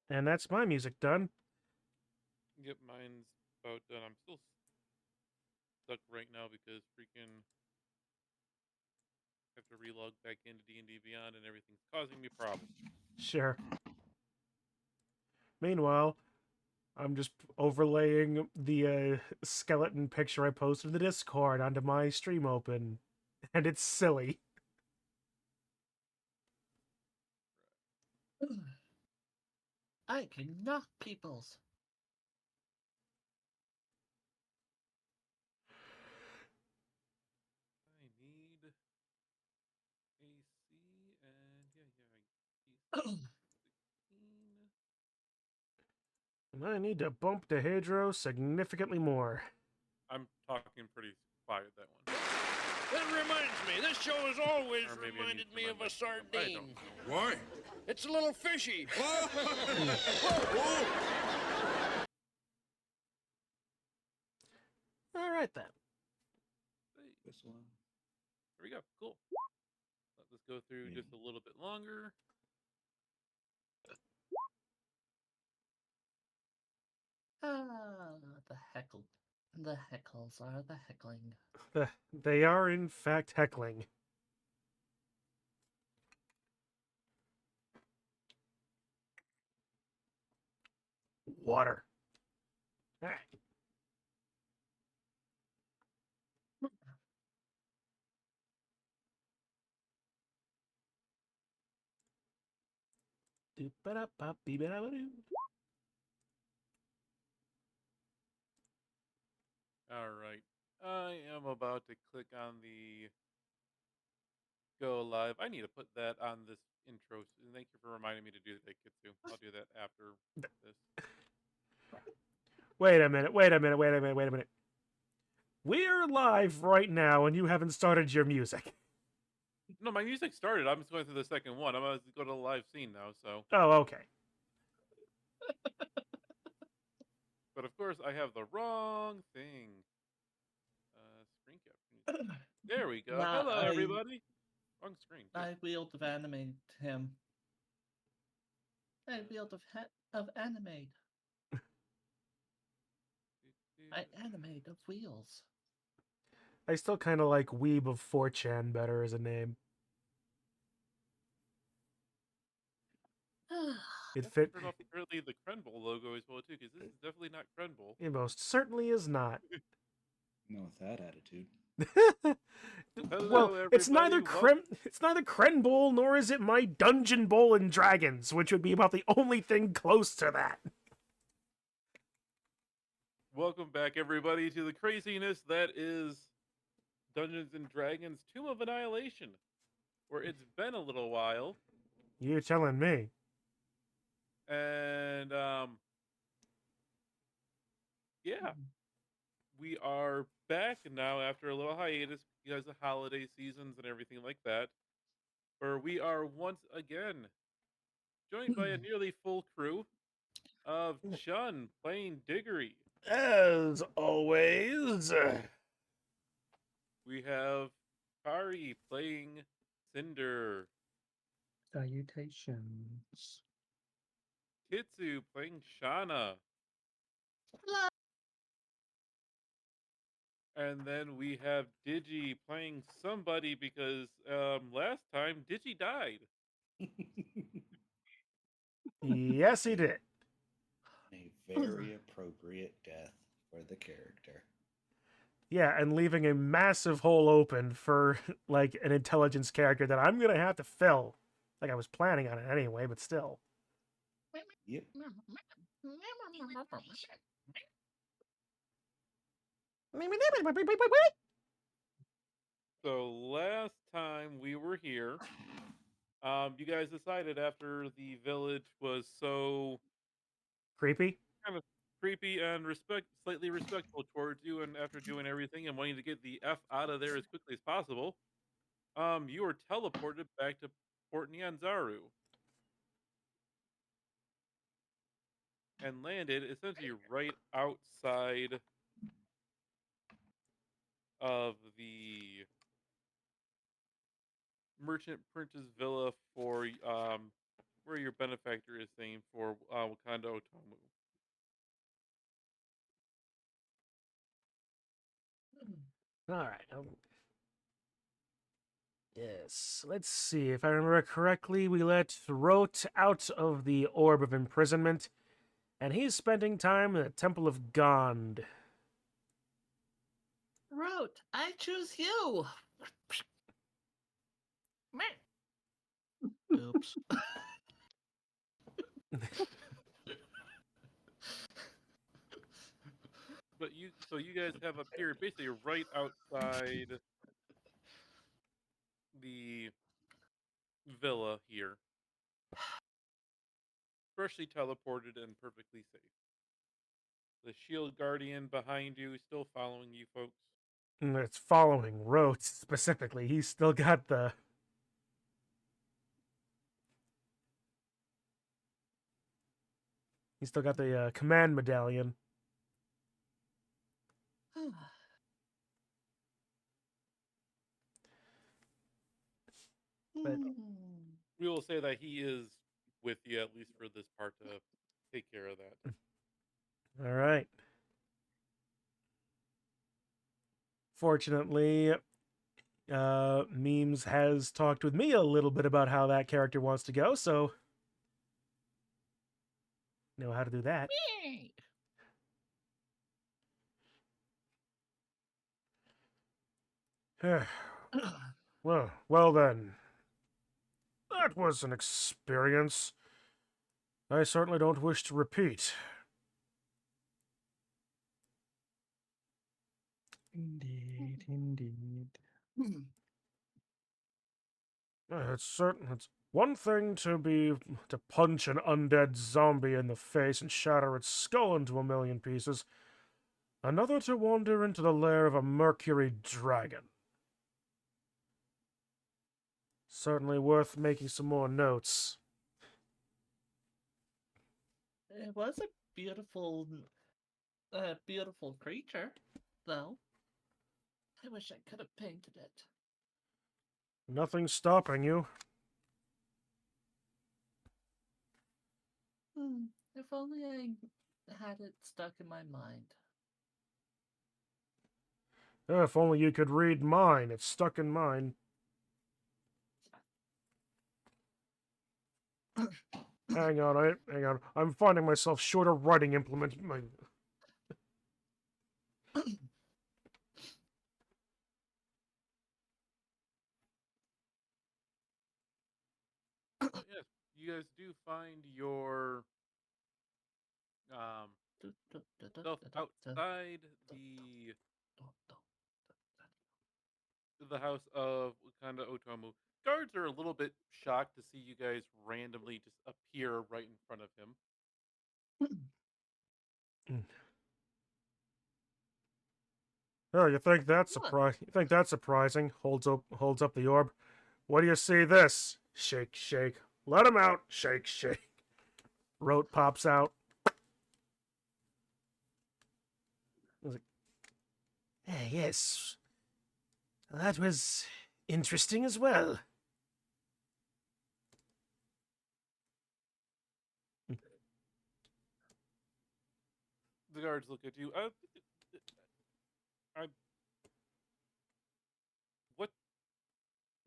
And that's my music done. Yep, mine's about done. I'm still stuck right now because freaking have to relog back into D&D Beyond and everything's causing me problems. Sure. Meanwhile, I'm just overlaying the skeleton picture I posted in the Discord onto my stream open, and it's silly. I can knock peoples. I need AC and Oh, 16. And I need to bump Dehedro significantly more. I'm talking pretty quiet that one. That reminds me, this show has always Or maybe I need reminded to me turn of my a mic up. I sardine. don't know. Why? It's a little fishy. All right then. Hey, This one. there we go. Cool. Let this go through just a little bit longer. the heckle. The heckles are the heckling. They are, in fact, heckling. Water. All right. All right. I am about to click on the go live. I need to put that on this intro. Thank you for reminding me to do that, Kitsu. I'll do that after this. Wait a minute. Wait a minute. Wait a minute. Wait a minute. We're live right now, and you haven't started your music. No, my music started. I'm just going through the second one. I'm going to go to the live scene now. So, Oh, okay. but of course, I have the wrong thing. Screen cap. There we go. Nah, Hello, everybody. Wrong screen. Good. I wield of animate him. I wield of animate. I animate of wheels. I still kind of like Weeb of 4chan better as a name. It fit. Turn off early the Krenbol logo as well too, because this is definitely not Krenbol. It most certainly is not. No, with that attitude. Hello, Well, it's neither everybody. it's neither Kren Bowl nor is it my Dungeon Bowl and Dragons, which would be about the only thing close to that. Welcome back, everybody, to the craziness that is Dungeons and Dragons: Tomb of Annihilation, where it's been a little while, You're telling me. and yeah, we are back now after a little hiatus because of holiday seasons and everything like that. Where we are once again joined by a nearly full crew of Chun playing Diggory. As always. We have Kari playing Cinder. Salutations. Kitsu playing Shauna. And then we have Digi playing somebody because last time Digi died. Yes, he did. A very appropriate death for the character. Yeah, and leaving a massive hole open for like an intelligence character that I'm gonna have to fill. Like I was planning on it anyway, but still. Yep. So last time we were here, you guys decided after the village was so Creepy. kind of creepy and slightly respectful towards you, and after doing everything and wanting to get the F out of there as quickly as possible, you were teleported back to Port Nyanzaru and landed essentially right outside of the merchant prince's villa for where your benefactor is saying for Wakanda Otomu. All right. Yes. Let's see. If I remember correctly, we let Rote out of the orb of imprisonment, and he's spending time in the Temple of Gond. Rote, I choose you. Meh. Oops. But so you guys have appeared basically right outside the villa here, freshly teleported and perfectly safe. The shield guardian behind you is still following you folks. It's following Rote specifically. He's still got the. He's still got the command medallion. But We will say that he is with you at least for this part to take care of that. all right. Fortunately, Memes has talked with me a little bit about how that character wants to go, so know how to do that. well then. That was an experience I certainly don't wish to repeat. Indeed, indeed. It's one thing to punch an undead zombie in the face and shatter its skull into a million pieces. Another to wander into the lair of a mercury dragon. Certainly worth making some more notes. It was a beautiful creature, though. I wish I could have painted it. Nothing stopping you. If only I had it stuck in my mind. If only you could read mine. It's stuck in mine. Hang on. I'm finding myself short of writing implement. Yes, you guys do find your self outside the house of Wakanda Otomu. Guards are a little bit shocked to see you guys randomly just appear right in front of him. Oh, you think that's surprising? Holds up the orb. What do you see this? Shake, shake. Let him out. Shake, shake. Rote pops out. Yes. That was interesting as well. The guards look at you.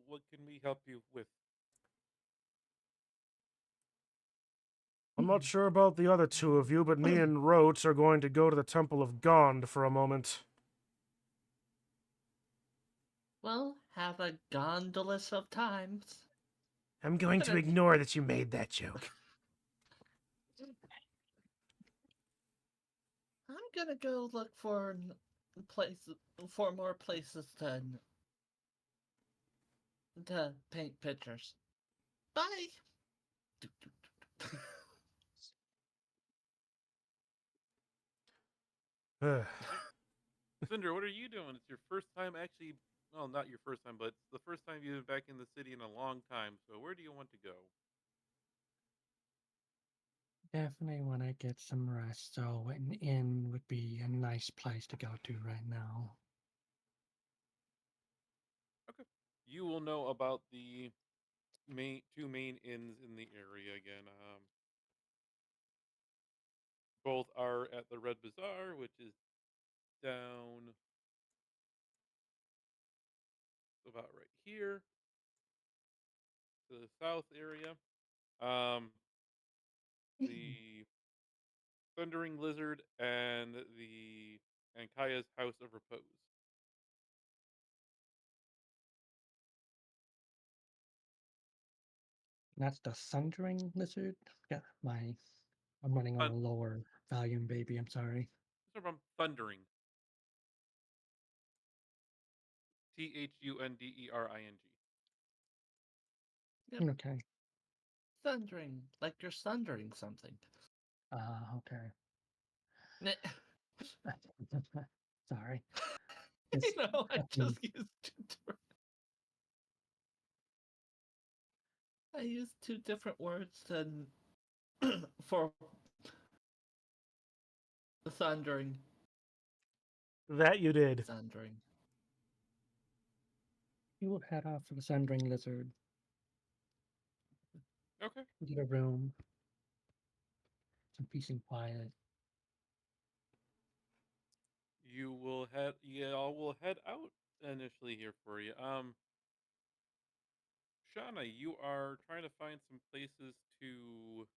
What can we help you with? I'm not sure about the other two of you, but me and Rote are going to go to the Temple of Gond for a moment. Well, have a gondolas of times. I'm going to ignore that you made that joke. I'm gonna go look for more places to paint pictures. Bye. Cinder, what are you doing? It's your first time actually. Well, not your first time, but it's the first time you've been back in the city in a long time. So where do you want to go? Definitely want to get some rest, so an inn would be a nice place to go to right now. Okay. You will know about the two main inns in the area again. Both are at the Red Bazaar, which is down about right here to the south area. The Thundering Lizard and the Ankaya's House of Repose. That's the Sundering Lizard. Yeah, I'm running on a Thun- lower volume, baby. I'm sorry. These are from Thundering. Thundering. Yep. Okay. Thundering, like you're thundering something. Okay. Nah, Sorry. you It's know, I fucking- just used two different. I used two different words than for the thundering. That you did. Thundering. You will head off to the Sundering Lizard. Okay. Get a room. Some peace and quiet. Y'all will head out initially here for you. Shauna, you are trying to find some places to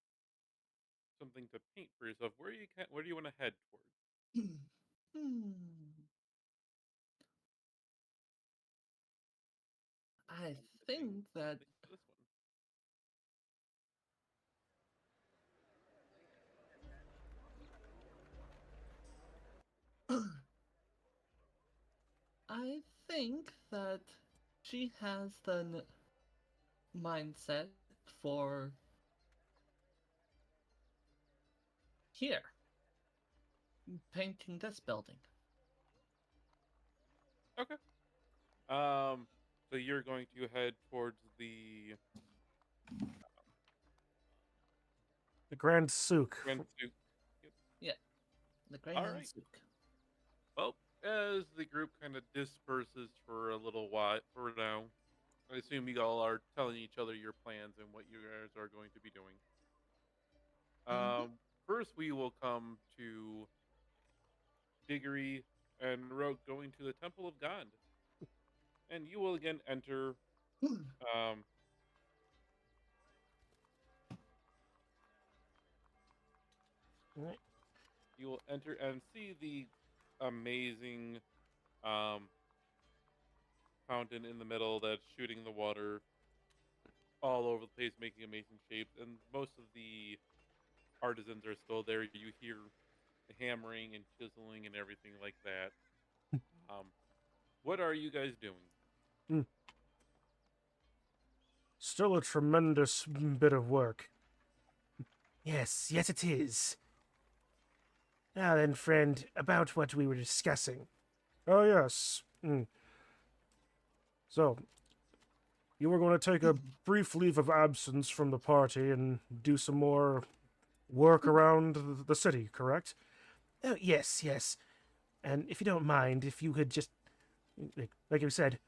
something to paint for yourself. Where do you want to head towards? I think that This I think that she has the mindset for here, painting this building. one. Okay. So you're going to head towards the The Grand Souk. Grand Duke. The Grey All Hand right. Souk. Well, as the group kind of disperses for a little while for now, I assume you all are telling each other your plans and what you guys are going to be doing. Mhm. First, we will come to Diggory and Rogue going to the Temple of Gond. And you will again enter. Um, Right. you will enter and see the amazing um, fountain in the middle that's shooting the water all over the place, making amazing shapes. And most of the artisans are still there. You hear the hammering and chiseling and everything like that. Um, what are you guys doing? Still a tremendous bit of work. Yes, yes it is. Now then, friend, about what we were discussing. Oh, yes. So, you were going to take a brief leave of absence from the party and do some more work around the city, correct? Oh, yes, yes. And if you don't mind, if you could just, like you said,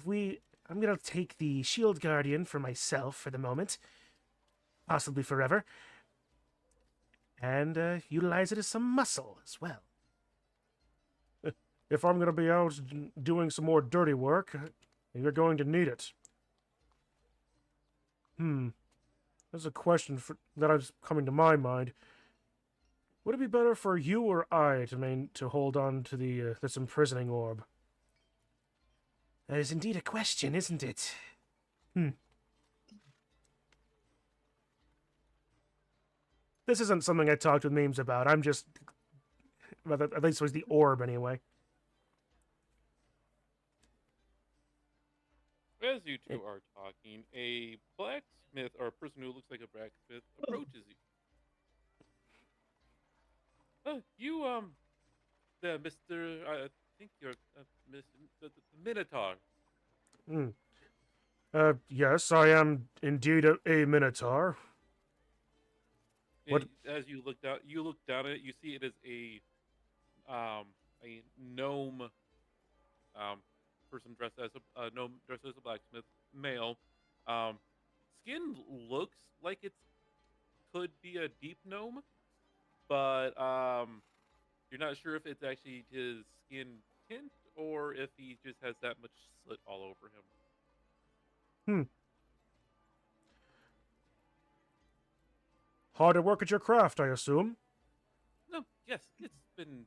I'm gonna take the Shield Guardian for myself for the moment, possibly forever, and utilize it as some muscle as well. If I'm gonna be out doing some more dirty work, you're going to need it. There's a question that is coming to my mind. Would it be better for you or I to hold on to the this imprisoning orb? That is indeed a question, isn't it? This isn't something I talked with memes about. I'm just, at least it was the orb anyway. As you two are talking, a blacksmith or a person who looks like a blacksmith approaches you. You, the Mr. I think you're the Minotaur. Hmm. Yes, I am indeed a minotaur. What? As you look down at it, you see it is a gnome person dressed as a gnome dressed as a blacksmith, male. Um, skin looks like it could be a deep gnome, but you're not sure if it's actually his skin tint or if he just has that much slit all over him. Hmm. Hard at work at your craft, I assume. No, yes, it's been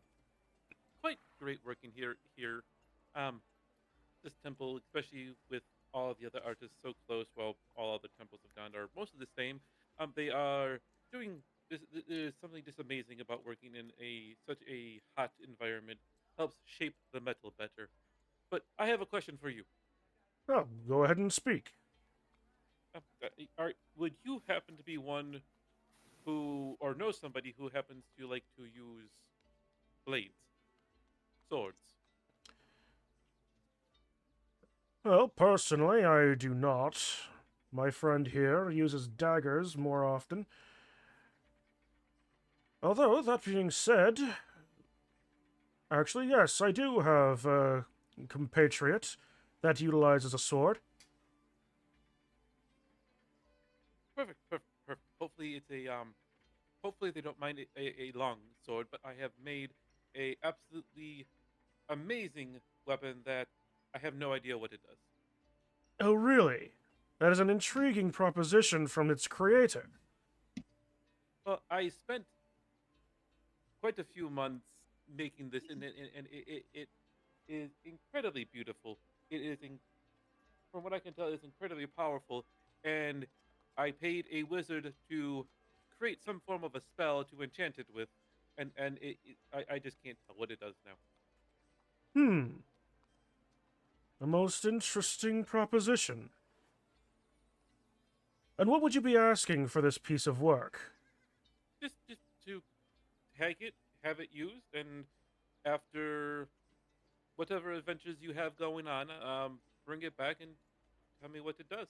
quite great working here. Um, this temple, especially with all of the other artists so close, while all other temples of Gondar are mostly the same. They are doing this. There's something just amazing about working in such a hot environment. Helps shape the metal better. But I have a question for you. Oh, go ahead and speak. Would you happen to be one who, or know somebody who happens to like to use blades, swords? Well, personally, I do not. My friend here uses daggers more often. Although, that being said, actually, yes, I do have a compatriot that utilizes a sword. Perfect, perfect, perfect. Hopefully it's hopefully they don't mind a long sword, but I have made a absolutely amazing weapon that I have no idea what it does. Oh, really? That is an intriguing proposition from its creator. Well, I spent quite a few months making this, and it is incredibly beautiful. It is, from what I can tell, it's incredibly powerful, and I paid a wizard to create some form of a spell to enchant it with, I just can't tell what it does now. Hmm. A most interesting proposition. And what would you be asking for this piece of work? Just to tag it, have it used, and after whatever adventures you have going on, bring it back and tell me what it does.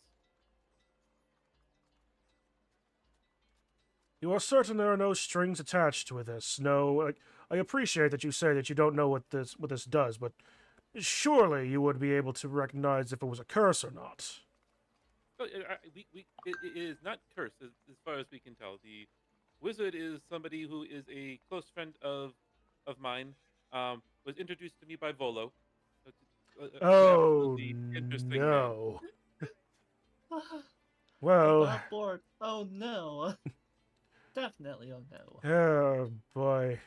You are certain there are no strings attached with this? No, I appreciate that you say that you don't know what this does, but surely you would be able to recognize if it was a curse or not. So, it is not cursed as far as we can tell. The wizard is somebody who is a close friend of mine. Was introduced to me by Volo. So an Oh absolutely interesting man. no. I'm Well, on board. Oh no. Definitely oh no. oh boy.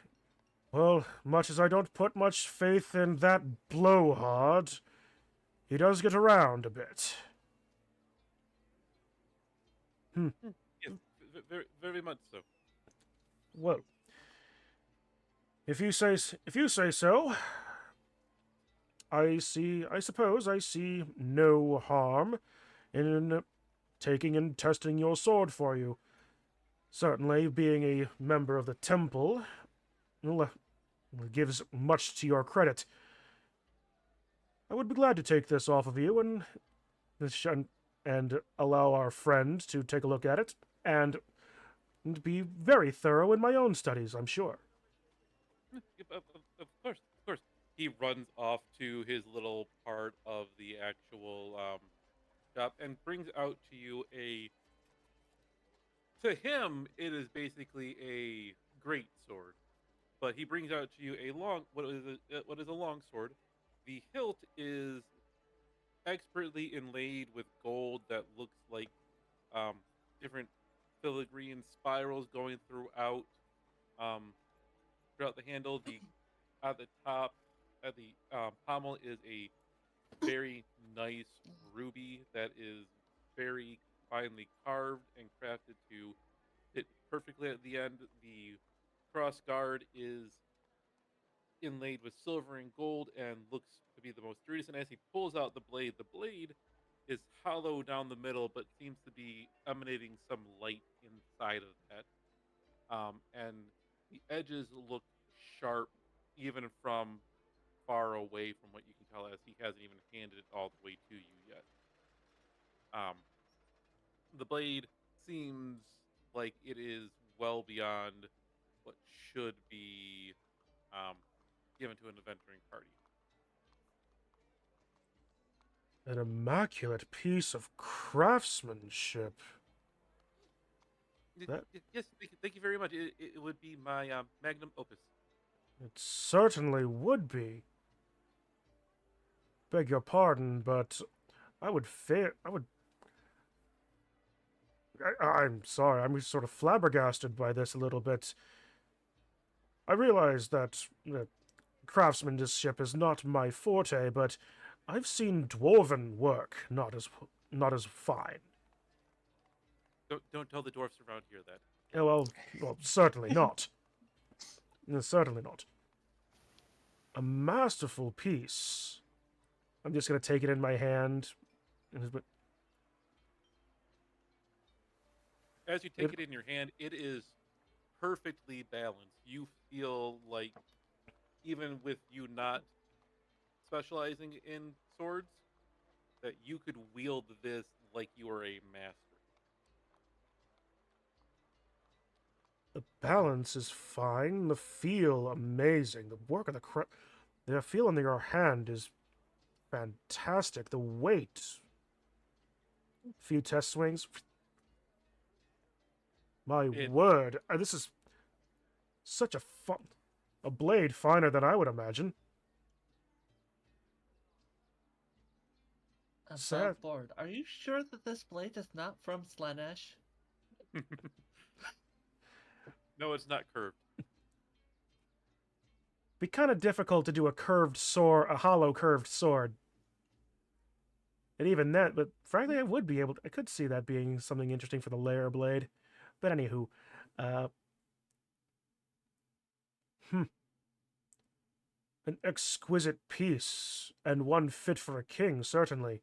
Well, much as I don't put much faith in that blowhard, he does get around a bit. Yes, very very much so. Well, if you say so, I suppose I see no harm in taking and testing your sword for you. Certainly, being a member of the temple well, gives much to your credit. I would be glad to take this off of you and allow our friend to take a look at it and be very thorough in my own studies, I'm sure. Of course, of course. He runs off to his little part of the actual shop and brings out to you a. To him, it is basically a great sword, but he brings out to you a what is a long sword. The hilt is expertly inlaid with gold that looks like um, different filigree and spirals going um, throughout the handle. The at the top at the pommel is a very nice ruby that is very finely carved and crafted to fit perfectly at the end. The cross guard is inlaid with silver and gold and looks to be the most sturdiest. And as he pulls out the blade is hollow down the middle, but seems to be emanating some light inside of that. And the edges look sharp, even from far away from what you can tell, as he hasn't even handed it all the way to you yet. Um, the blade seems like it is well beyond what should be um, given to an adventuring party. An immaculate piece of craftsmanship. That- Yes, thank you very much. It would be my magnum opus. It certainly would be. Beg your pardon, but I would fail. I'm sorry, I'm sort of flabbergasted by this a little bit. I realize that craftsmanship is not my forte, but I've seen dwarven work not as fine. Don't tell the dwarfs around here that. Yeah, well, certainly not. Certainly not. A masterful piece. I'm just gonna take it in my hand. As you take it in your hand, it is perfectly balanced. You feel like, even with you not specializing in swords, that you could wield this like you are a master. The balance is fine. The feel amazing. The work of the feel in your hand is fantastic. The weight. Few test swings. My word, this is such a blade finer than I would imagine. Sad. Above board, are you sure that this blade is not from Slanesh? No, it's not curved. Be kind of difficult to do a hollow curved sword. And even that, but frankly, I could see that being something interesting for the layer blade. But anywho, an exquisite piece, and one fit for a king, certainly.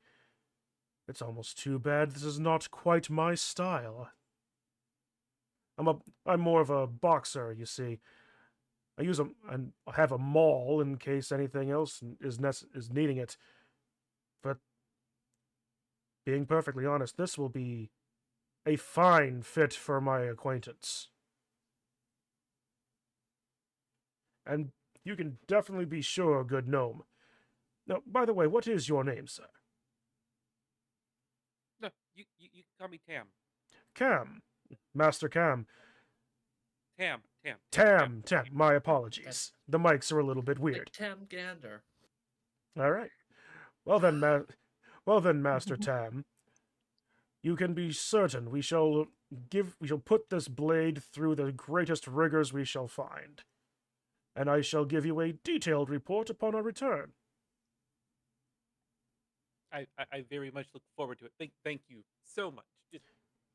It's almost too bad this is not quite my style. I'm more of a boxer, you see. I have a maul in case anything else is needing it. But being perfectly honest, this will be a fine fit for my acquaintance. And you can definitely be sure, good gnome. Now, by the way, what is your name, sir? No, you call me Tam. Cam. Master Cam. Tam. Tam. My apologies. The mics are a little bit weird. Tam Gander. All right. Well then, Master Tam, you can be certain we shall put this blade through the greatest rigors we shall find, and I shall give you a detailed report upon our return. I very much look forward to it. Thank you so much. Just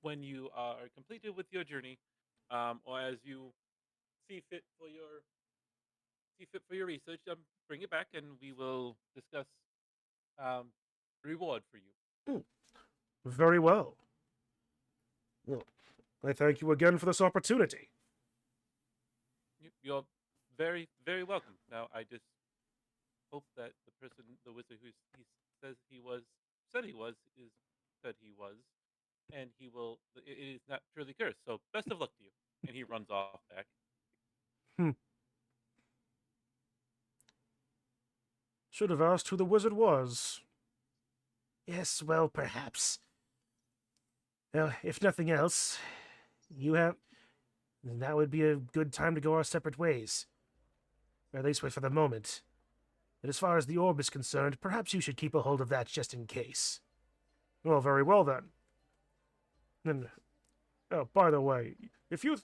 when you are completed with your journey, or as you see fit for your research, bring it back and we will discuss reward for you. Very well. Well, I thank you again for this opportunity. You're very, very welcome. Now, I just hope that the wizard who he said he was, and it is not truly cursed. So, best of luck to you. And he runs off back. Should have asked who the wizard was. Yes, well, perhaps. Well, if nothing else, that would be a good time to go our separate ways. Or at least for the moment. But as far as the orb is concerned, perhaps you should keep a hold of that just in case. Well, very well then. And, oh, by the way, if you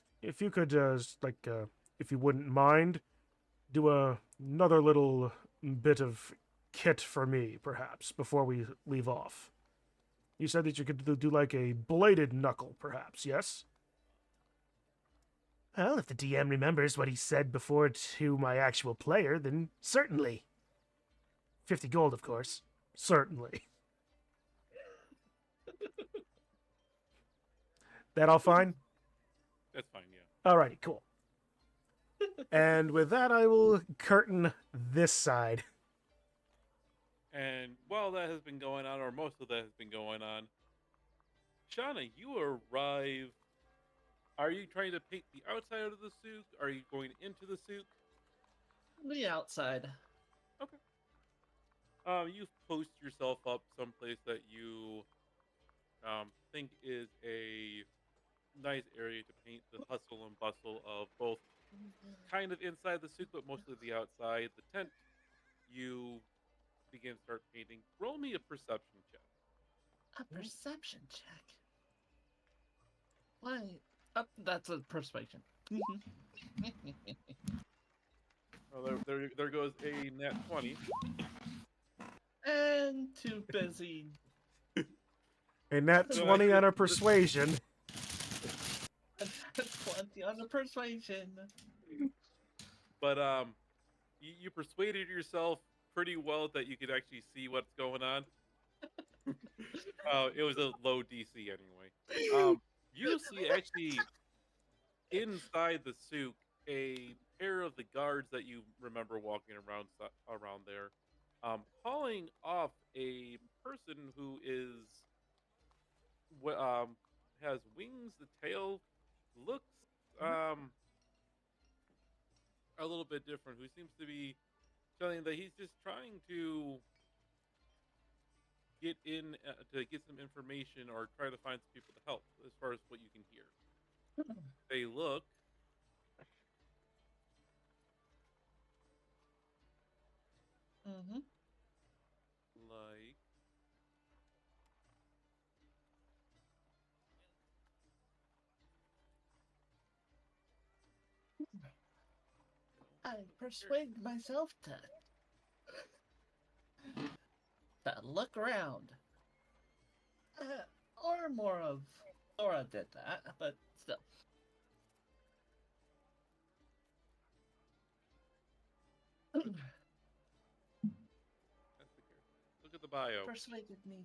could, if you wouldn't mind, do another little bit of kit for me, perhaps, before we leave off. You said that you could do like a bladed knuckle, perhaps, yes? Well, if the DM remembers what he said before to my actual player, then certainly. 50 gold, of course. Certainly. That all fine? That's fine, yeah. Alrighty, cool. And with that, I will curtain this side. And while that has been going on, or most of that has been going on, Shauna, you arrive. Are you trying to paint the outside of the souk? Are you going into the souk? The outside. Okay. You post yourself up someplace that you think is a nice area to paint the hustle and bustle of both kind of inside the souk, but mostly the outside. The tent, you start painting. Roll me a perception check. A perception check. Why? That's a persuasion. Well, there goes a nat 20. And too busy. A nat So 20 actually, on a persuasion. 20 on the persuasion. but you persuaded yourself pretty well that you could actually see what's going on. It was a low DC anyway. You see actually inside the souk a pair of the guards that you remember walking around there, calling off a person who is has wings. The tail looks a little bit different. Who seems to be telling that he's just trying to get in to get some information or try to find some people to help. As far as what you can hear, they look Mm-hmm. like I persuaded myself to look around. Or more of Laura did that, but still. that's the character. Look at the bio. Persuaded me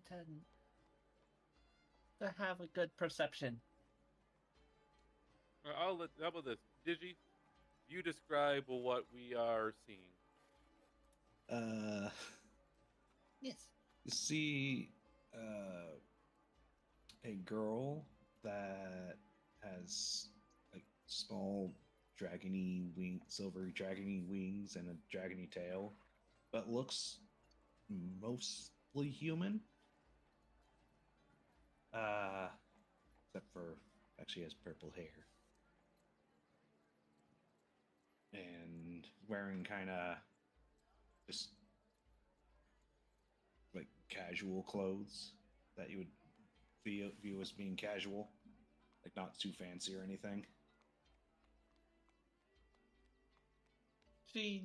to have a good perception. How about this, Digi? You describe what we are seeing. Yes. You see a girl that has like small dragony wing, silvery dragony wings and a dragony tail, but looks mostly human. Except for actually has purple hair and wearing kind of just like casual clothes that you would view as being casual, like not too fancy or anything. She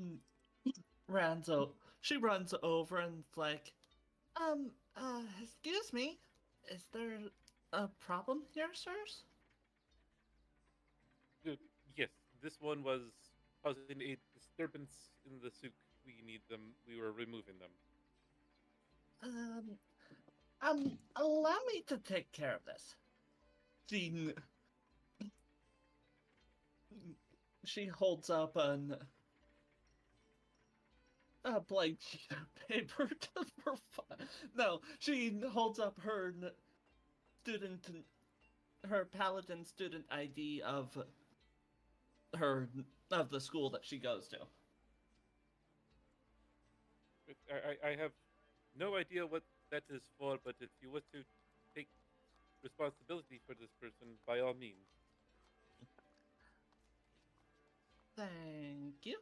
she runs over and it's like, excuse me, is there a problem here, sirs? Yes, this one was causing a disturbance in the souk. We need them. We were removing them. Allow me to take care of this. She holds up a blank sheet of paper no, she holds up her student, her paladin student ID of the school that she goes to. I have no idea what that is for, but if you want to take responsibility for this person, by all means. Thank you.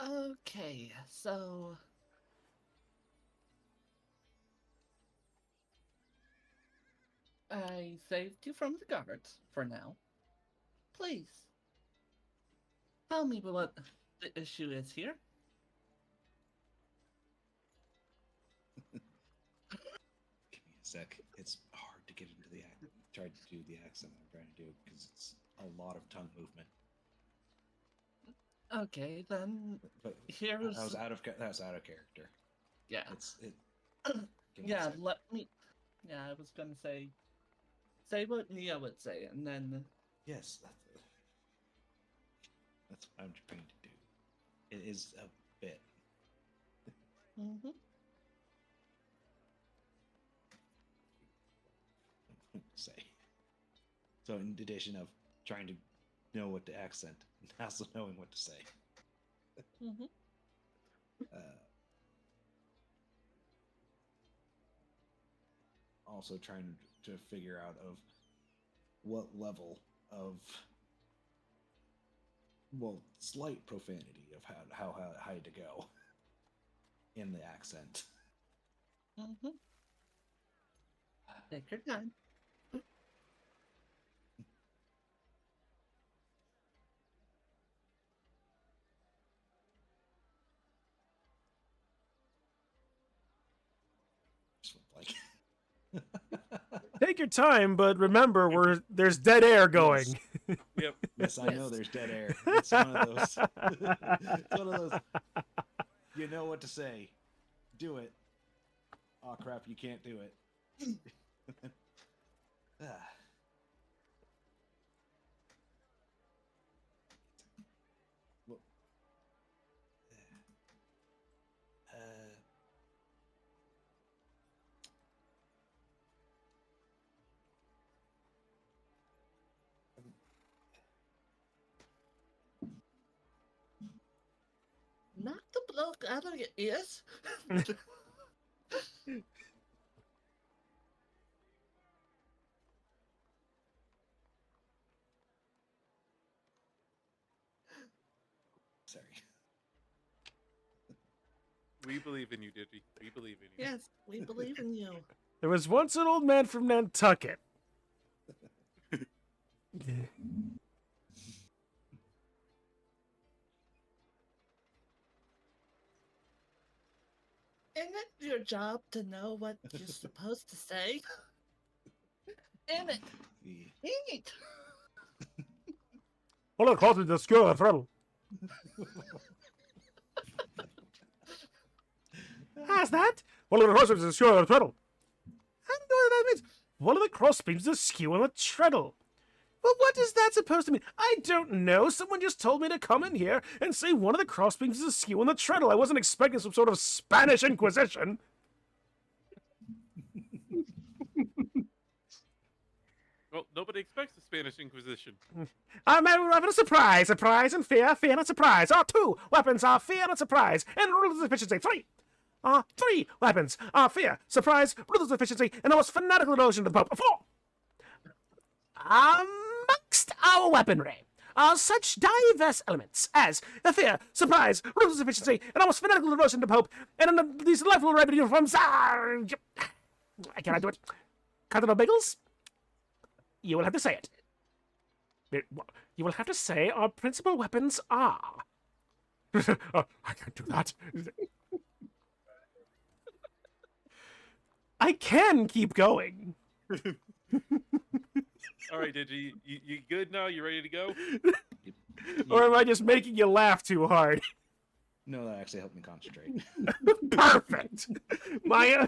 Okay, so I saved you from the guards for now. Please, tell me what the issue is here. Give me a sec. It's hard to get into the try to do the accent I'm trying to do because it's a lot of tongue movement. Okay, then But here's that was out of character. yeah. Give me a Yeah, sec. let me. Yeah, I was gonna say what Nia would say, and then Yes, that's what I'm trying to do. It is a bit. mm-hmm. Say. So in addition of trying to know what to accent, and also knowing what to say. Mhm. Also trying to figure out of what level of slight profanity of how high to go in the accent. Mhm. Take your time. Just like Take your time, but remember, there's dead air going. Yep. yes, I know Yes. there's dead air. It's one of those. It's one of those. You know what to say. Do it. Oh crap! You can't do it. Ah. Well, Knock the bloke out of your ears. sorry. We believe in you, Digi. We believe in you. Yes, we believe in you. There was once an old man from Nantucket. Isn't it your job to know what you're supposed to say? Isn't it? Yeah. Eat. Hold on, close the skill of throttle. How's that? One of the crossbeams is a skew on the treadle. I don't know what that means. One of the crossbeams is a skew on the treadle. Well, what is that supposed to mean? I don't know. Someone just told me to come in here and say one of the crossbeams is a skew on the treadle. I wasn't expecting some sort of Spanish Inquisition. Well, nobody expects the Spanish Inquisition. I'm having a surprise. Surprise and fear, fear and surprise. Our 2 weapons are fear and surprise. And ruthless efficiency. 3. 3 weapons are fear, surprise, ruthless efficiency, and almost fanatical devotion to the Pope. 4. Amongst our weaponry are such diverse elements as fear, surprise, ruthless efficiency, and almost fanatical devotion to the Pope, and these delightful red uniforms are... Can I do it? Cardinal Biggles? You will have to say it. You will have to say our principal weapons are... I can't do that. I can keep going. All right, Digi, you good now? You ready to go? Or am I just making you laugh too hard? No, that actually helped me concentrate. Perfect. My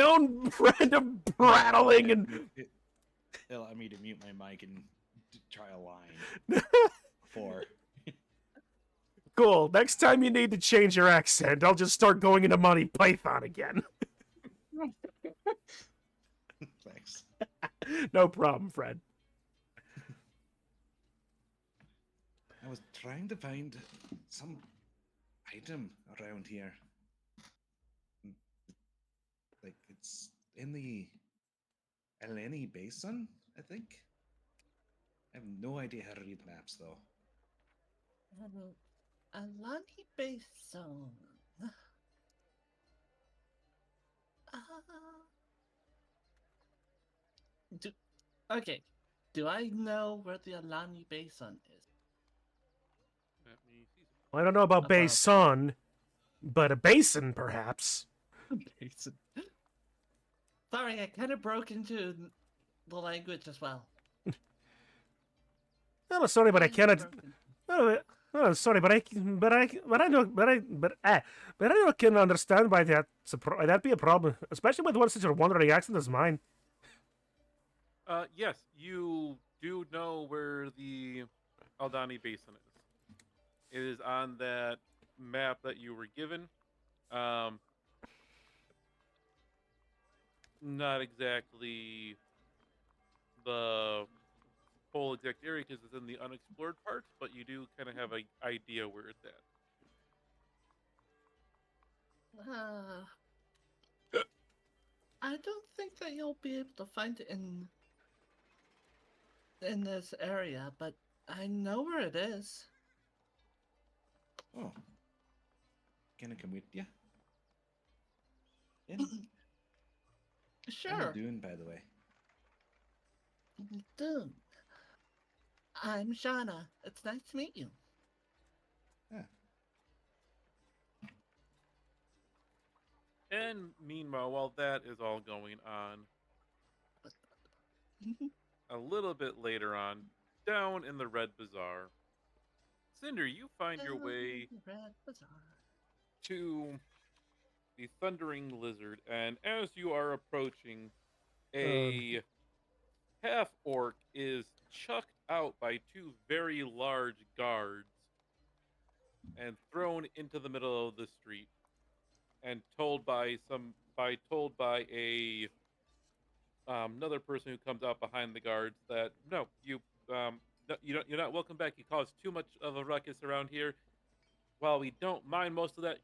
own random prattling and It allowed me to mute my mic and try a line. 4. cool. Next time you need to change your accent, I'll just start going into Monty Python again. Thanks. No problem, Fred. I was trying to find some item around here. Like, it's in the Eleni Basin, I think. I have no idea how to read maps, though. Alani Basin. Okay. Do I know where the Alani Basin is? Let me see. I don't know about About- basin, but a basin, perhaps. Basin. Sorry, I kind of broke into the language as well. I'm sorry, but I cannot. Broken. Oh, sorry, but I don't can understand why that'd be a problem, especially with one such a wandering accent as mine. Yes, you do know where the Aldani Basin is. It is on that map that you were given. Not exactly the whole exact area because it's in the unexplored parts, but you do kind of have an idea where it's at. Uh, I don't think that you'll be able to find it in this area, but I know where it is. Oh, can I come with you? In? I'm a Sure. Dune, by the way. Dude, I'm Shauna. It's nice to meet you. Yeah. And meanwhile, while that is all going on, a little bit later on, down in the Red Bazaar, Cinder, you find your way Red Bazaar. to the Thundering Lizard, and as you are approaching, Um, a half orc is chucked out by two very large guards and thrown into the middle of the street, and told by a another person who comes out behind the guards that no, you're not welcome back. You caused too much of a ruckus around here. While we don't mind most of that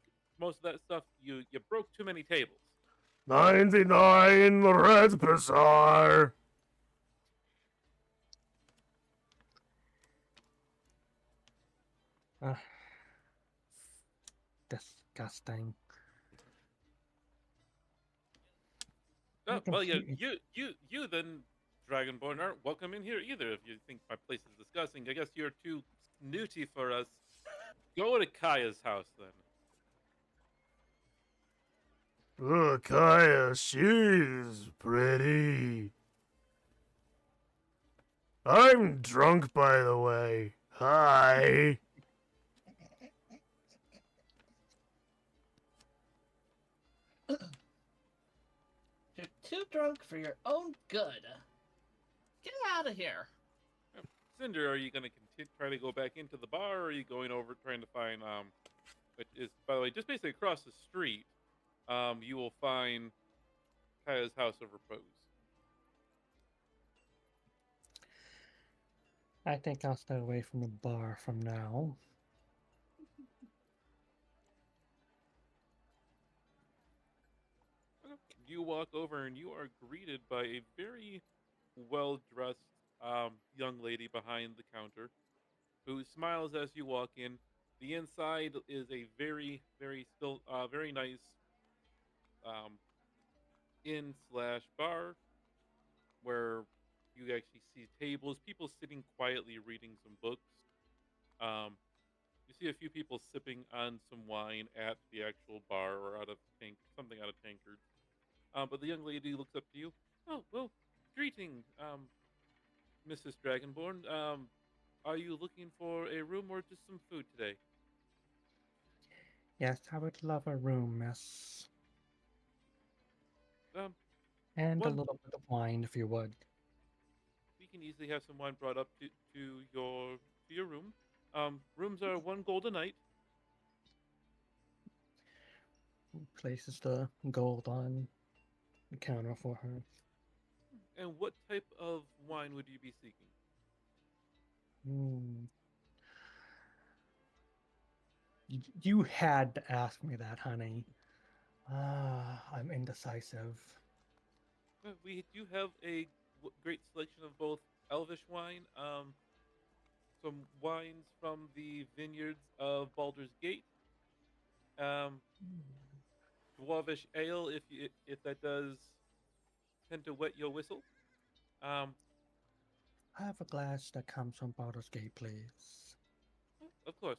stuff, you broke too many tables. 99 Red Bazaar. Ah, disgusting. Oh, You can well, yeah, see you then, Dragonborn, aren't welcome in here either. If you think my place is disgusting, I guess you're too snooty for us. Go to Kaya's house then. Look, Kaya, she's pretty. I'm drunk, by the way. Hi. You're too drunk for your own good. Get out of here. Cinder, are you going to try to go back into the bar, or are you going over trying to find which is, by the way, just basically across the street? You will find Kaya's house of repose. I think I'll stay away from the bar from now. Okay. You walk over and you are greeted by a very well dressed young lady behind the counter who smiles as you walk in. The inside is a very nice um, inn slash bar where you actually see tables, people sitting quietly reading some books. Um, you see a few people sipping on some wine at the actual bar or out of something out of tankards. But the young lady looks up to you. Oh, well, greeting, Mrs. Dragonborn. Are you looking for a room or just some food today? Yes, I would love a room, miss. Um, And a one, little bit of wine, if you would. we can easily have some wine brought up to your room. Rooms are 1 gold a night. Places the gold on the counter for her. And what type of wine would you be seeking? Hmm. You had to ask me that, honey. I'm indecisive. We do have a great selection of both Elvish wine, some wines from the vineyards of Baldur's Gate, um, Dwarvish ale, if that does tend to wet your whistle. Um, I have a glass that comes from Baldur's Gate, please. of course.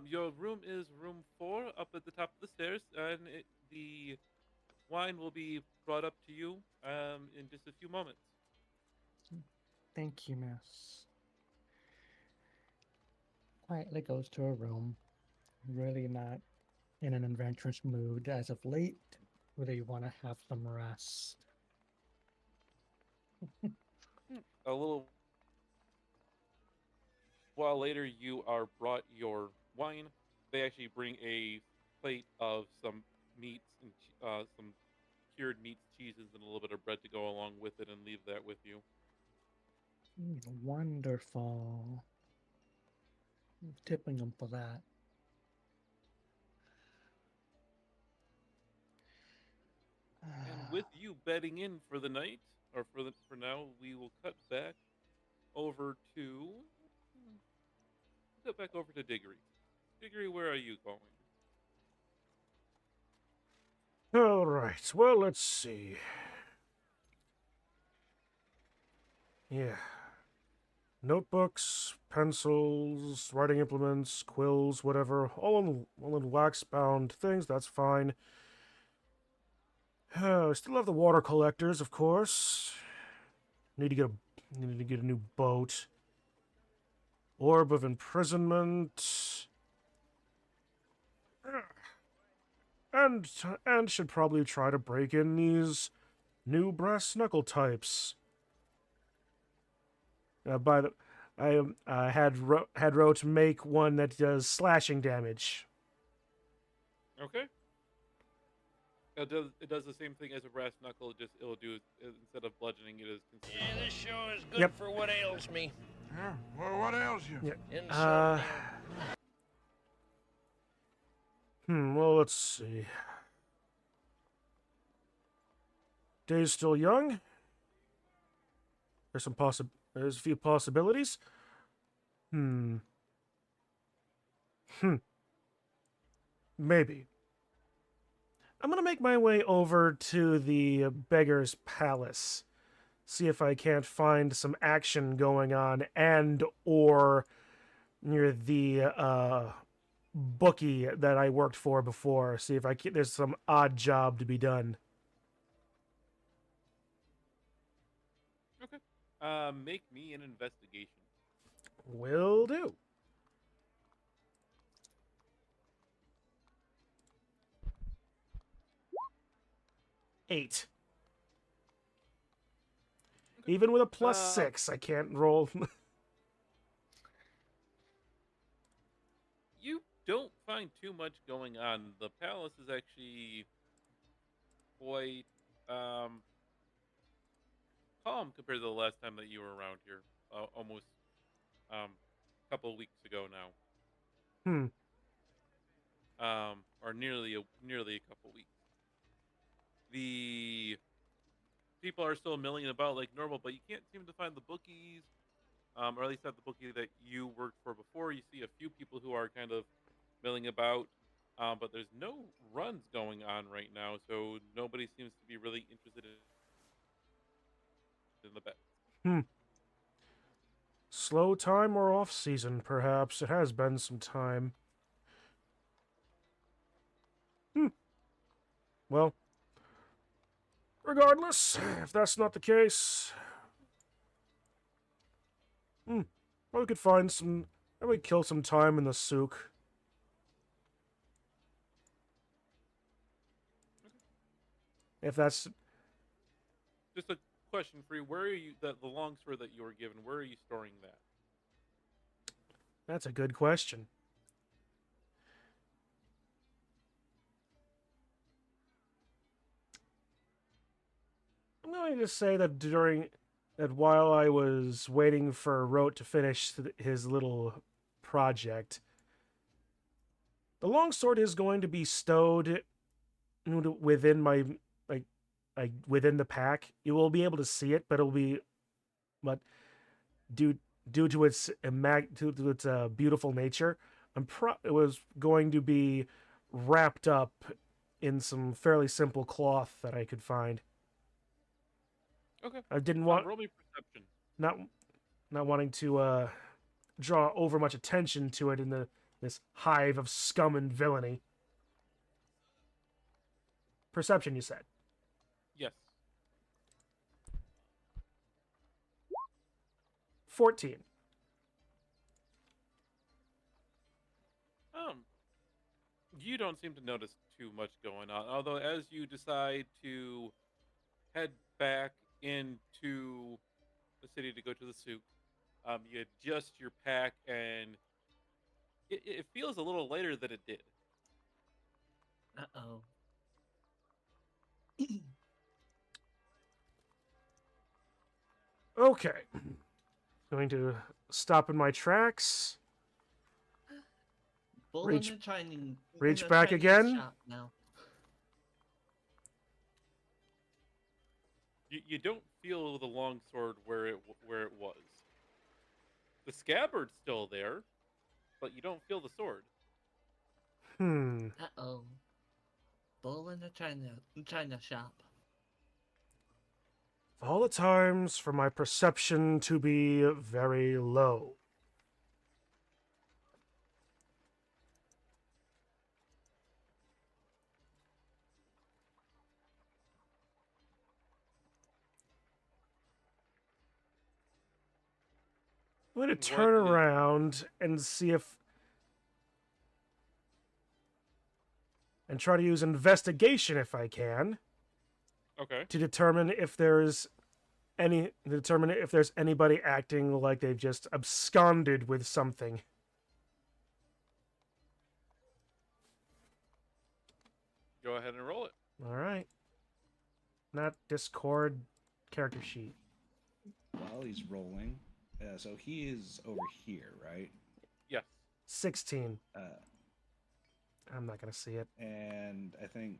Your room is room 4 up at the top of the stairs, and the wine will be brought up to you in just a few moments. Thank you, miss. Quietly goes to her room. Really not in an adventurous mood as of late. Really want to have some rest. A little while later, you are brought your wine. They actually bring a plate of some meats and some cured meats, cheeses, and a little bit of bread to go along with it, and leave that with you. Wonderful. I'm tipping them for that. with you bedding in for the night, or for now, we will cut back over to Diggory. Diggory, where are you going? All right. Well, let's see. Yeah. Notebooks, pencils, writing implements, quills, whatever, all in wax-bound things. That's fine. I still have the water collectors, of course. Need to get a new boat. Orb of imprisonment. And should probably try to break in these new brass knuckle types. I had wrote make one that does slashing damage. Okay. It does the same thing as a brass knuckle, just it'll do instead of bludgeoning, it is considered. Yeah, this show is good Yep. for what ails me. Yeah, well, what ails you? Yeah. Insomnia. Well, let's see. Day's still young. There's a few possibilities. Maybe. I'm gonna make my way over to the Beggar's Palace. See if I can't find some action going on, and or near the bookie that I worked for before. See if there's some odd job to be done. Okay. Make me an investigation. Will do. Eight. Even with a +6, I can't roll. You don't find too much going on. The palace is actually quite calm compared to the last time that you were around here. Almost a couple of weeks ago now. Or nearly a couple weeks. The people are still milling about like normal, but you can't seem to find the bookies, or at least not the bookie that you worked for before. You see a few people who are kind of milling about, but there's no runs going on right now, so nobody seems to be really interested in the bet. Slow time or off season, perhaps. It has been some time. Well, regardless, if that's not the case, we could find some. Maybe kill some time in the souk. If that's Just a question for you: where are you? The longsword that you were given, where are you storing that? That's a good question. I'm going to say that while I was waiting for Rote to finish his little project, the longsword is going to be stowed within my within the pack. You will be able to see it, but due to its beautiful nature, it was going to be wrapped up in some fairly simple cloth that I could find. Okay. I didn't want Roll me perception. not wanting to draw over much attention to it in this hive of scum and villainy. Perception, you said. Yes. 14. You don't seem to notice too much going on. Although, as you decide to head back into the city to go to the souk, you adjust your pack, and it feels a little lighter than it did. Uh-oh. Okay. Going to stop in my tracks. Bull Reach- in the Chinese, reach in the back Chinese again. shop now. You don't feel the longsword where it was. The scabbard's still there, but you don't feel the sword. Uh-oh. Bull in a china shop. Of all the times for my perception to be very low. I'm going to turn What is- around and see if... and try to use investigation if I can Okay. to determine if there's anybody acting like they've just absconded with something. Go ahead and roll it. All right. Not Discord character sheet. While he's rolling, so he is over here, right? Yes. 16. Uh, I'm not going to see it. and I think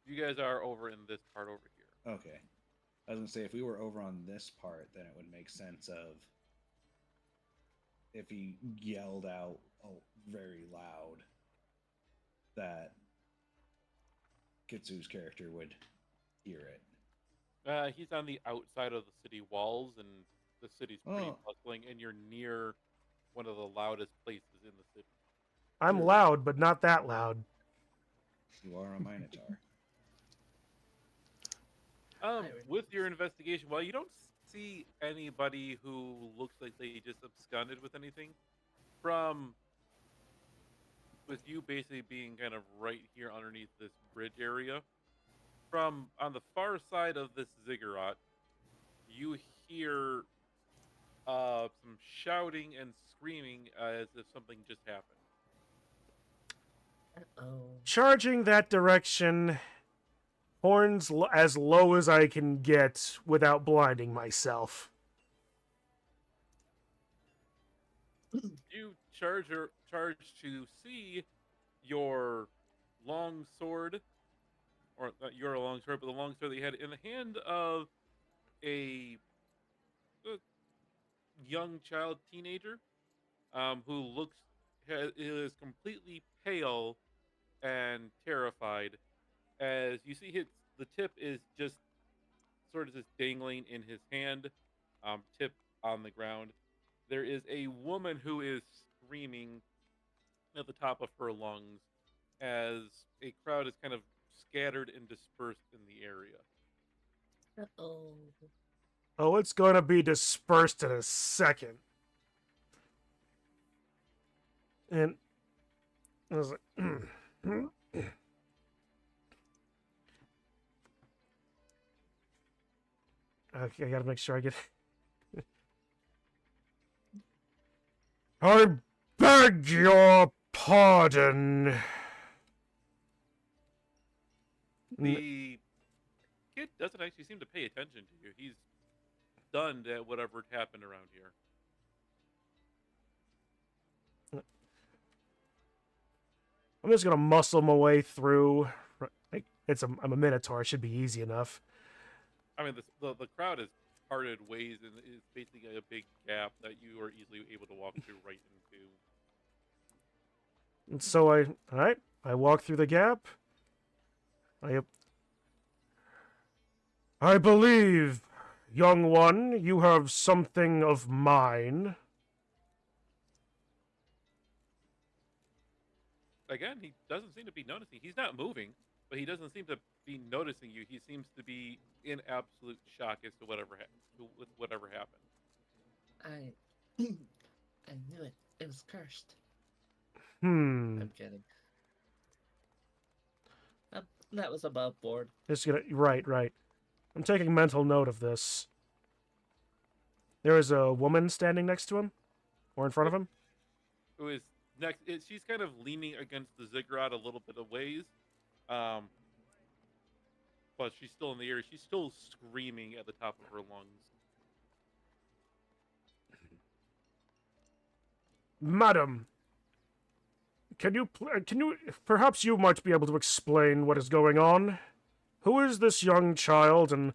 You guys are over in this part over here. okay. I was gonna say if we were over on this part, then it would make sense of if he yelled out very loud that Kitsu's character would hear it. He's on the outside of the city walls, and the city's pretty Oh. bustling, and you're near one of the loudest places in the city. I'm Sure. loud, but not that loud. You are a Minotaur. With your investigation, well, you don't see anybody who looks like they just absconded with anything. With you basically being kind of right here underneath this bridge area, from on the far side of this ziggurat, you hear some shouting and screaming as if something just happened. Oh. Charging that direction, horns as low as I can get without blinding myself. You charge to see your long sword, or not your long sword, but the long sword that you had in the hand of a young child, teenager, who is completely pale and terrified. As you see, the tip is just sort of just dangling in his hand, tip on the ground. There is a woman who is screaming at the top of her lungs as a crowd is kind of scattered and dispersed in the area. Uh-oh. Oh, it's gonna be dispersed in a second. And I was like, okay, I gotta make sure I get. I beg your pardon. The kid doesn't actually seem to pay attention to you. He's stunned at whatever happened around here. I'm just gonna muscle my way through. Like I'm a minotaur. It should be easy enough. I mean, the crowd is parted ways, and it's basically a big gap that you are easily able to walk through right into. And so I walk through the gap. I believe, young one, you have something of mine. Again, he doesn't seem to be noticing. He's not moving, but he doesn't seem to be noticing you. He seems to be in absolute shock as to whatever happened. I knew it. It was cursed. I'm kidding. That was above board. Just gonna right. I'm taking mental note of this. There is a woman standing next to him, or in front of him. Who is next? She's kind of leaning against the ziggurat a little bit of ways, but she's still in the area. She's still screaming at the top of her lungs. Madam, can you perhaps you might be able to explain what is going on? Who is this young child, and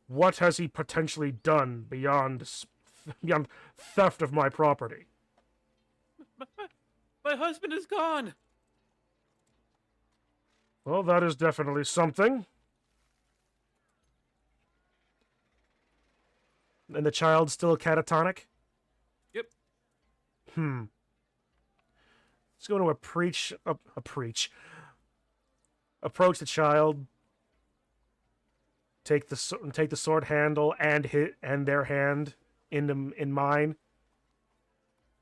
What has he potentially done beyond theft of my property? My husband is gone. Well, that is definitely something. And the child's still catatonic? Yep. Let's go to approach the child, take the sword handle and their hand in mine.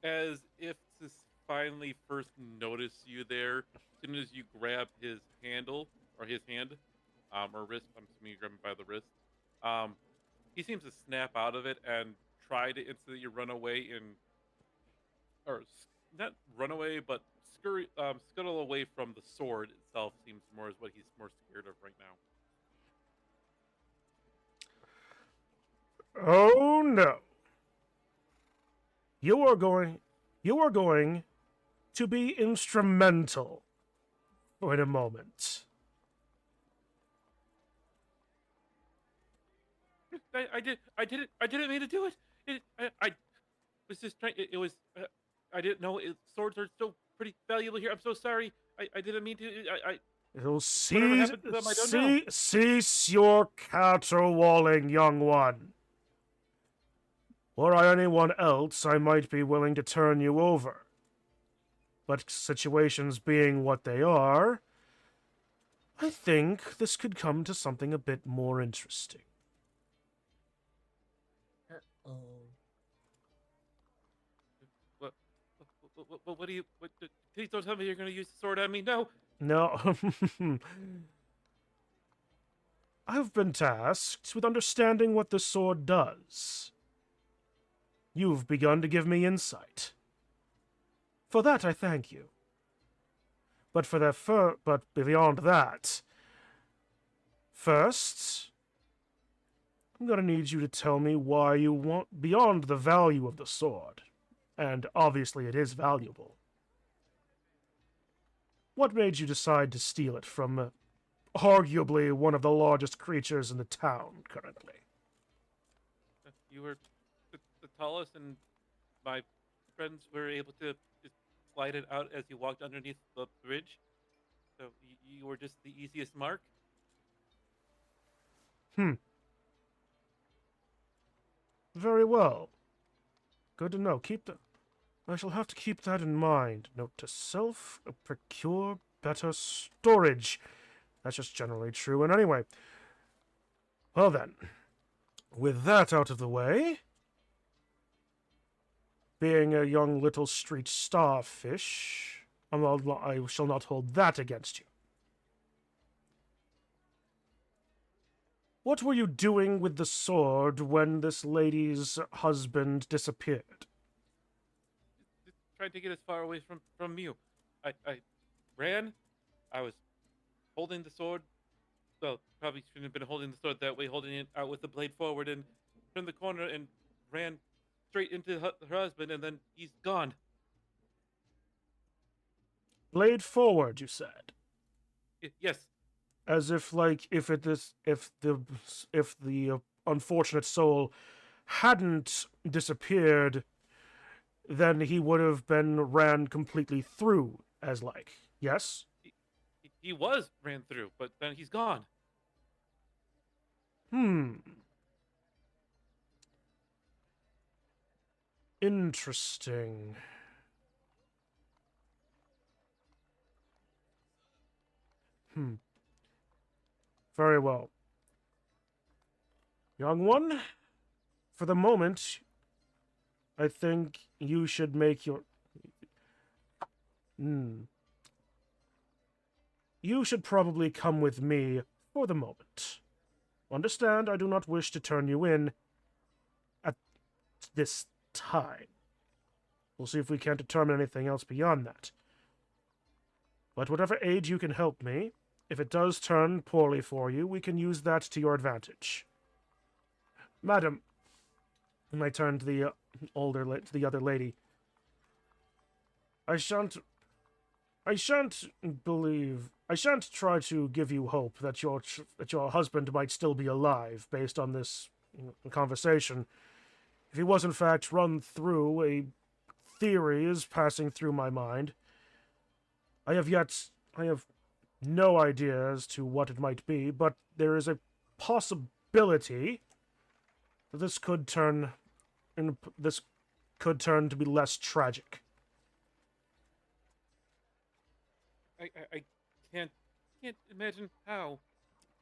As if to finally first notice you there, as soon as you grab his handle or his hand, or wrist, I'm assuming you grab him by the wrist. He seems to snap out of it and try to instantly run away not run away, but scuttle away from the sword itself. Seems more is what he's more scared of right now. Oh no. You are going to be instrumental in a moment. I didn't mean to do it. I was just trying. It was. I didn't know swords are still pretty valuable here. I'm so sorry. I didn't mean to. It'll Whatever happened to them, I don't know. cease your caterwauling, young one. Were I anyone else, I might be willing to turn you over. But situations being what they are, I think this could come to something a bit more interesting. What do you? Please don't tell me you're going to use the sword on me. No. No. I've been tasked with understanding what the sword does. You've begun to give me insight. For that, I thank you. But beyond that, first, I'm gonna need you to tell me why you want beyond the value of the sword, and obviously it is valuable. What made you decide to steal it from arguably one of the largest creatures in the town currently? You were the tallest, and my friends were able to just slide it out as you walked underneath the bridge. So you were just the easiest mark. Very well. Good to know. I shall have to keep that in mind. Note to self, procure better storage. That's just generally true. And anyway, well then, with that out of the way, being a young little street starfish, I shall not hold that against you. What were you doing with the sword when this lady's husband disappeared? Just trying to get as far away from you. I ran. I was holding the sword. Well, probably shouldn't have been holding the sword that way, holding it out with the blade forward, and turned the corner and ran straight into her husband, and then he's gone. Blade forward, you said. Yes. As if, like, if the unfortunate soul hadn't disappeared, then he would have been ran completely through, as like, yes? He was ran through, but then he's gone. Interesting. Very well. Young one, for the moment, I think you should make your... You should probably come with me for the moment. Understand, I do not wish to turn you in at this time. We'll see if we can't determine anything else beyond that. But whatever aid you can help me, if it does turn poorly for you, we can use that to your advantage. Madam, and I turn to the other lady. I shan't believe I shan't try to give you hope that that your husband might still be alive based on this conversation. If he was in fact run through, a theory is passing through my mind. I have no idea as to what it might be, but there is a possibility that this could turn to be less tragic. I can't imagine how.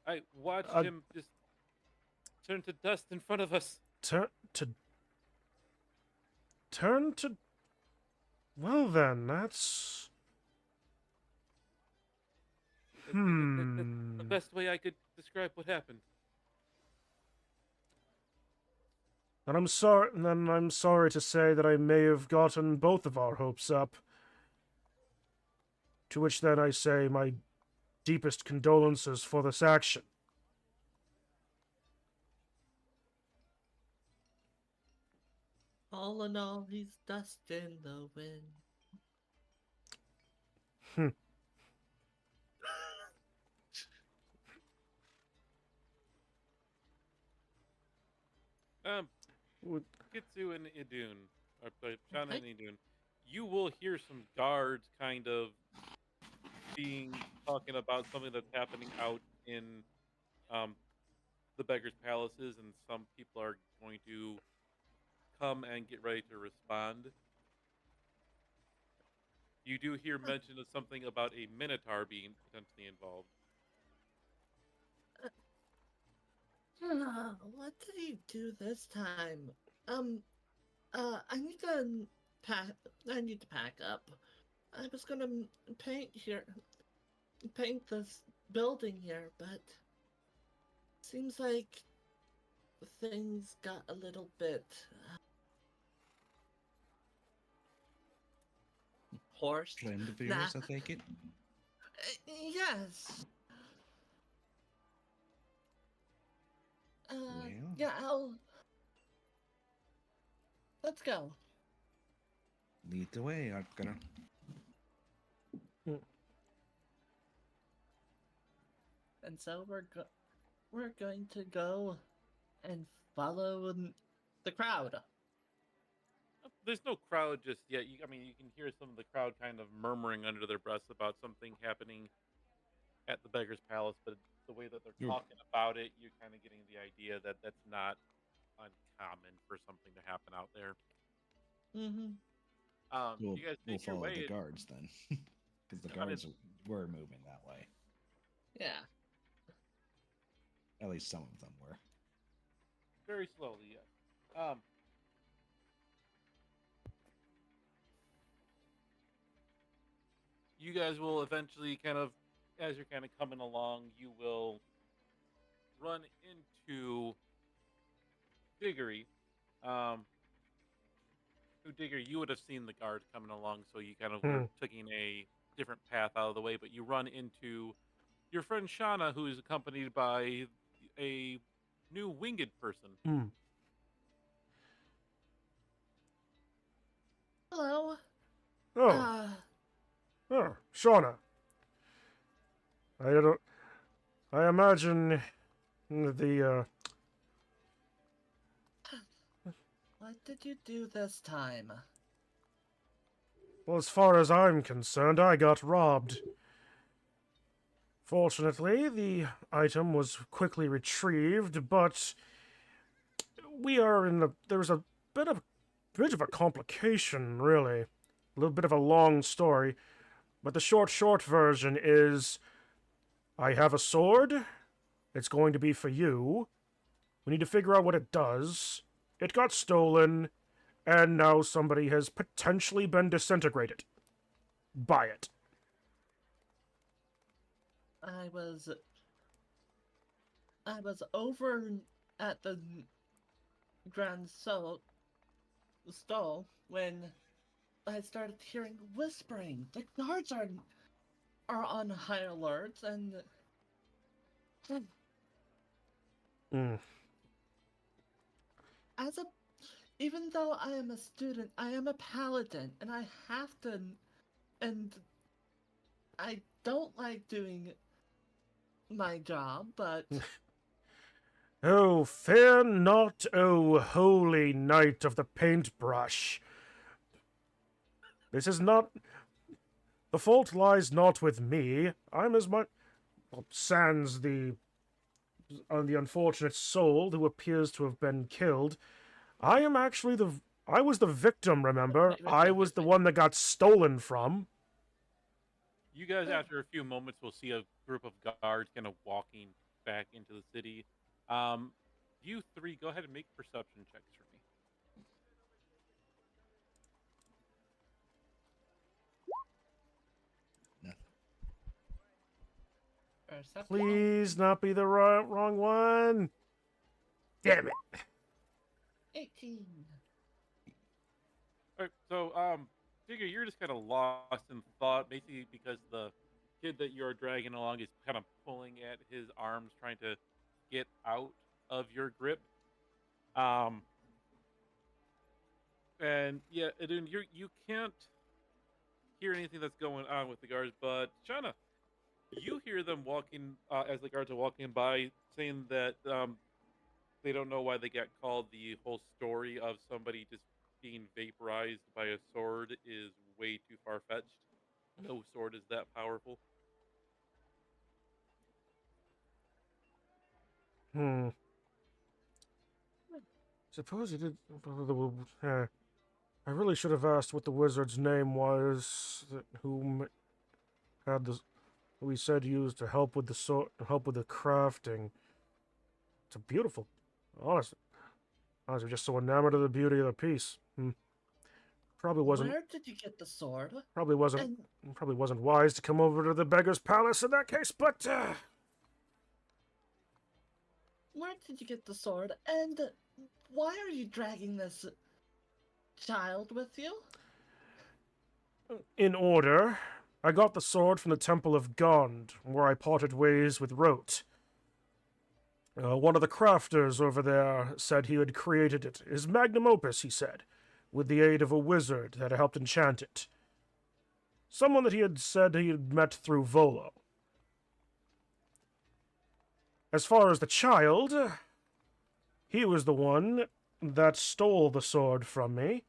I watched Uh, him just turn to dust in front of us. Turn to. Well then, that's. That's the best way I could describe what happened. And I'm sorry to say that I may have gotten both of our hopes up. To which then I say my deepest condolences for this action. All in all, he's dust in the wind. Would- Kitsu and Idun, or Shana and Idun, you will hear some guards kind of talking about something that's happening out in the beggars' palaces, and some people are going to come and get ready to respond. You do hear mention of something about a minotaur being potentially involved. What did he do this time? I need to pack. I need to pack up. I was gonna paint this building here, but seems like things got a little bit hoarse. Blend of Nah. yours, I take it. Yes. Well. Yeah, let's go. Lead the way. I'm gonna. And so we're going to go and follow the crowd. There's no crowd just yet. I mean, you can hear some of the crowd kind of murmuring under their breaths about something happening at the Beggar's Palace, but the way that they're talking about it, you're kind of getting the idea that that's not uncommon for something to happen out there. Mm-hmm. You guys We'll make your follow way. the guards then, because the guards were moving that way. Yeah. At least some of them were. Very slowly, yes. You guys will eventually kind of, as you're kind of coming along, you will run into Diggory. Who Diggory, you would have seen the guard coming along, so you kind of were taking a different path out of the way, but you run into your friend Shauna, who is accompanied by a new winged person. Hello. Oh, Shauna. I imagine the What did you do this time? Well, as far as I'm concerned, I got robbed. Fortunately, the item was quickly retrieved, but there's a bit of a complication, really. A little bit of a long story, but the short version is I have a sword. It's going to be for you. We need to figure out what it does. It got stolen, and now somebody has potentially been disintegrated by it. I was over at the Grand Stall when I started hearing whispering. The guards are on high alert, and even though I am a student, I am a paladin, and I have to, and I don't like doing my job, but Oh, fear not, O holy knight of the paintbrush. This is not... The fault lies not with me. I'm as much... sans the unfortunate soul who appears to have been killed. I am actually the... I was the victim, remember? Wait, I was the one that got stolen from. You guys, after a few moments, will see a group of guards kind of walking back into the city. You three, go ahead and make perception checks for me. Perception. Please not be the wrong one. Damn it. 18. All right, so figure you're just kind of lost in thought, basically because the kid that you're dragging along is kind of pulling at his arms, trying to get out of your grip. And yeah, and you can't hear anything that's going on with the guards, but Shauna, you hear them walking as the guards are walking by, saying that they don't know why they got called. The whole story of somebody just being vaporized by a sword is way too far-fetched. No sword is that powerful. Suppose he did... I really should have asked what the wizard's name was, whom had the... who he said used to help with the help with the crafting. It's a beautiful... Honestly, I was just so enamored of the beauty of the piece. Probably wasn't... Where did you get the sword? Probably wasn't... And Probably wasn't wise to come over to the beggar's palace in that case, but... where did you get the sword? And why are you dragging this child with you? In order, I got the sword from the Temple of Gond, where I parted ways with Rote. One of the crafters over there said he had created it. His magnum opus, he said, with the aid of a wizard that had helped enchant it. Someone that he had said he had met through Volo. As far as the child, he was the one that stole the sword from me.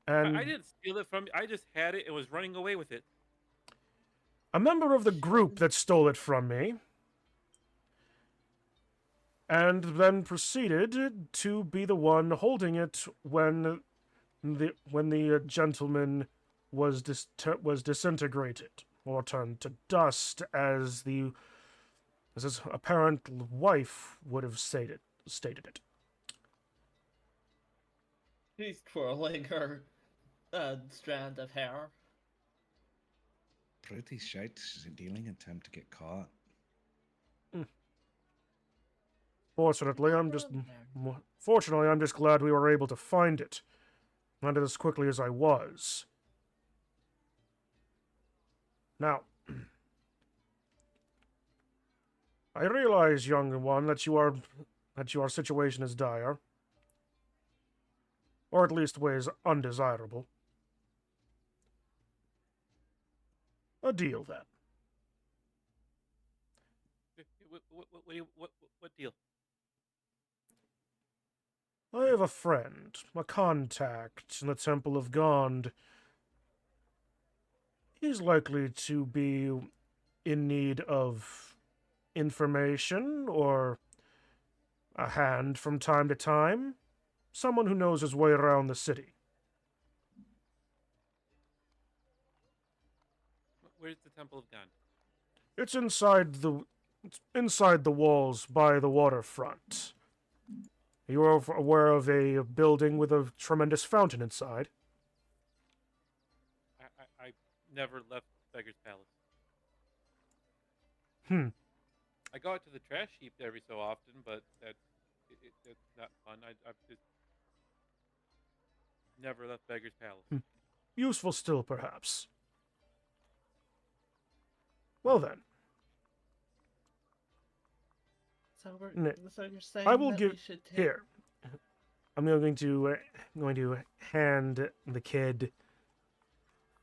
And I didn't steal it from you. I just had it and was running away with it. a member of the group that stole it from me, and then proceeded to be the one holding it when the gentleman was disintegrated or turned to dust, as his apparent wife would have stated it. He's twirling her strand of hair. Pretty shite stealing attempt to get caught. Fortunately, I'm just glad we were able to find it, and as quickly as I was. Now, I realize, young one, that your situation is dire, or at least ways undesirable. A deal, then. What deal? I have a friend, a contact in the Temple of Gond. He's likely to be in need of information or a hand from time to time. Someone who knows his way around the city. Where's the Temple of God? It's inside the walls by the waterfront. You are aware of a building with a tremendous fountain inside? I never left Beggar's Palace. I go out to the trash heap every so often, but that's not fun. I've just never left Beggar's Palace. Useful still, perhaps. So you're saying I will that give we should take... here. I'm going to hand the kid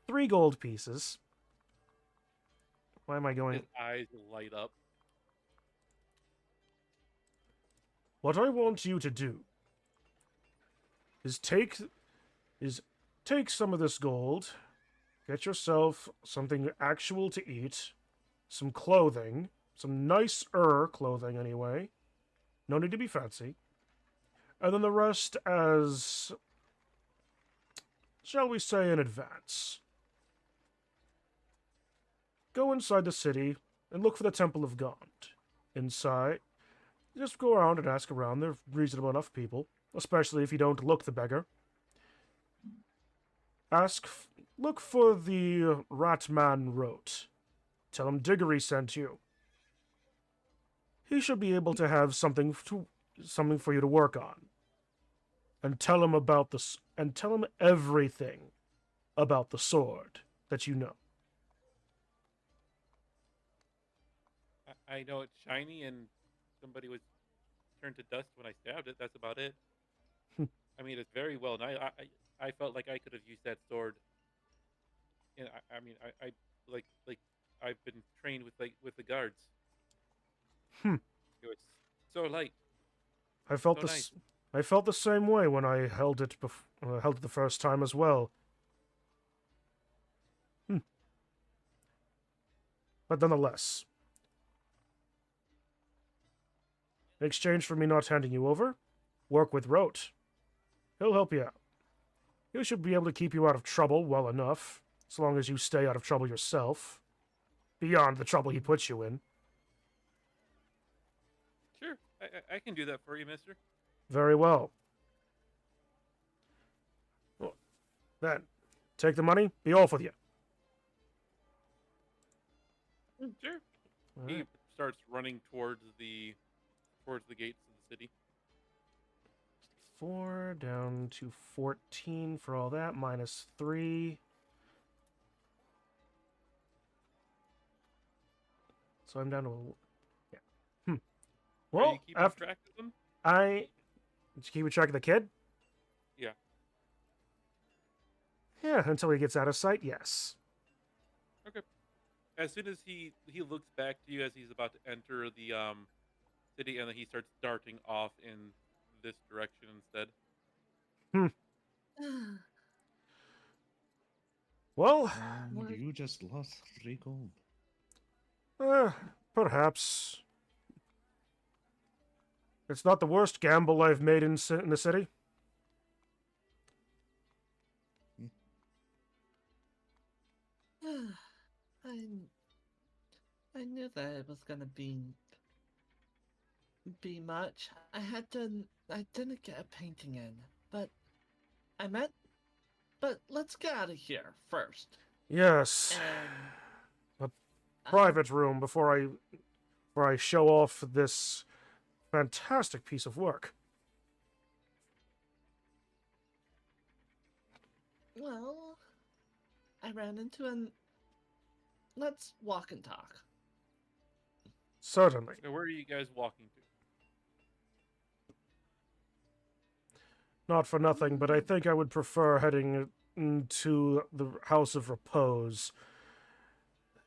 3 gold pieces. Why am I going? His eyes light up. What I want you to do is take some of this gold, get yourself something actual to eat, some clothing, some nicer clothing anyway. No need to be fancy. And then the rest as, shall we say, in advance. Go inside the city and look for the Temple of God. Inside, just go around and ask around. They're reasonable enough people, especially if you don't look the beggar. Look for the Ratman wrote. Tell him Diggory sent you. He should be able to have something for you to work on. And tell him tell him everything about the sword that you know. I know it's shiny and somebody was turned to dust when I stabbed it. That's about it. I mean, it's very well nice. I felt like I could have used that sword. And I like I've been trained with the guards. Hmm. It was so light. I felt So this. nice. I felt the same way when I held it the first time as well. But nonetheless, in exchange for me not handing you over, work with Rote. He'll help you out. He should be able to keep you out of trouble well enough, as long as you stay out of trouble yourself, beyond the trouble he puts you in. Sure, I can do that for you, mister. Very well. Well, then, take the money, be off with you. Sure. All He right. starts running towards the gates of the city. 4 down to 14 for all that, minus 3. So I'm down to... Yeah. Are Well, you keeping after track of them? Did you keep track of the kid? Yeah. Yeah, until he gets out of sight, yes. Okay. As soon as he looks back to you as he's about to enter the city, and then he starts darting off in this direction instead. Well, What? You just lost 3 gold. perhaps. It's not the worst gamble I've made in the city. I knew that it was gonna be much. I didn't get a painting in, but let's get out of here first. Yes. And Private room before I show off this fantastic piece of work. well, I ran into an. Let's walk and talk. Certainly. So where are you guys walking to? Not for nothing, but I think I would prefer heading into the House of Repose.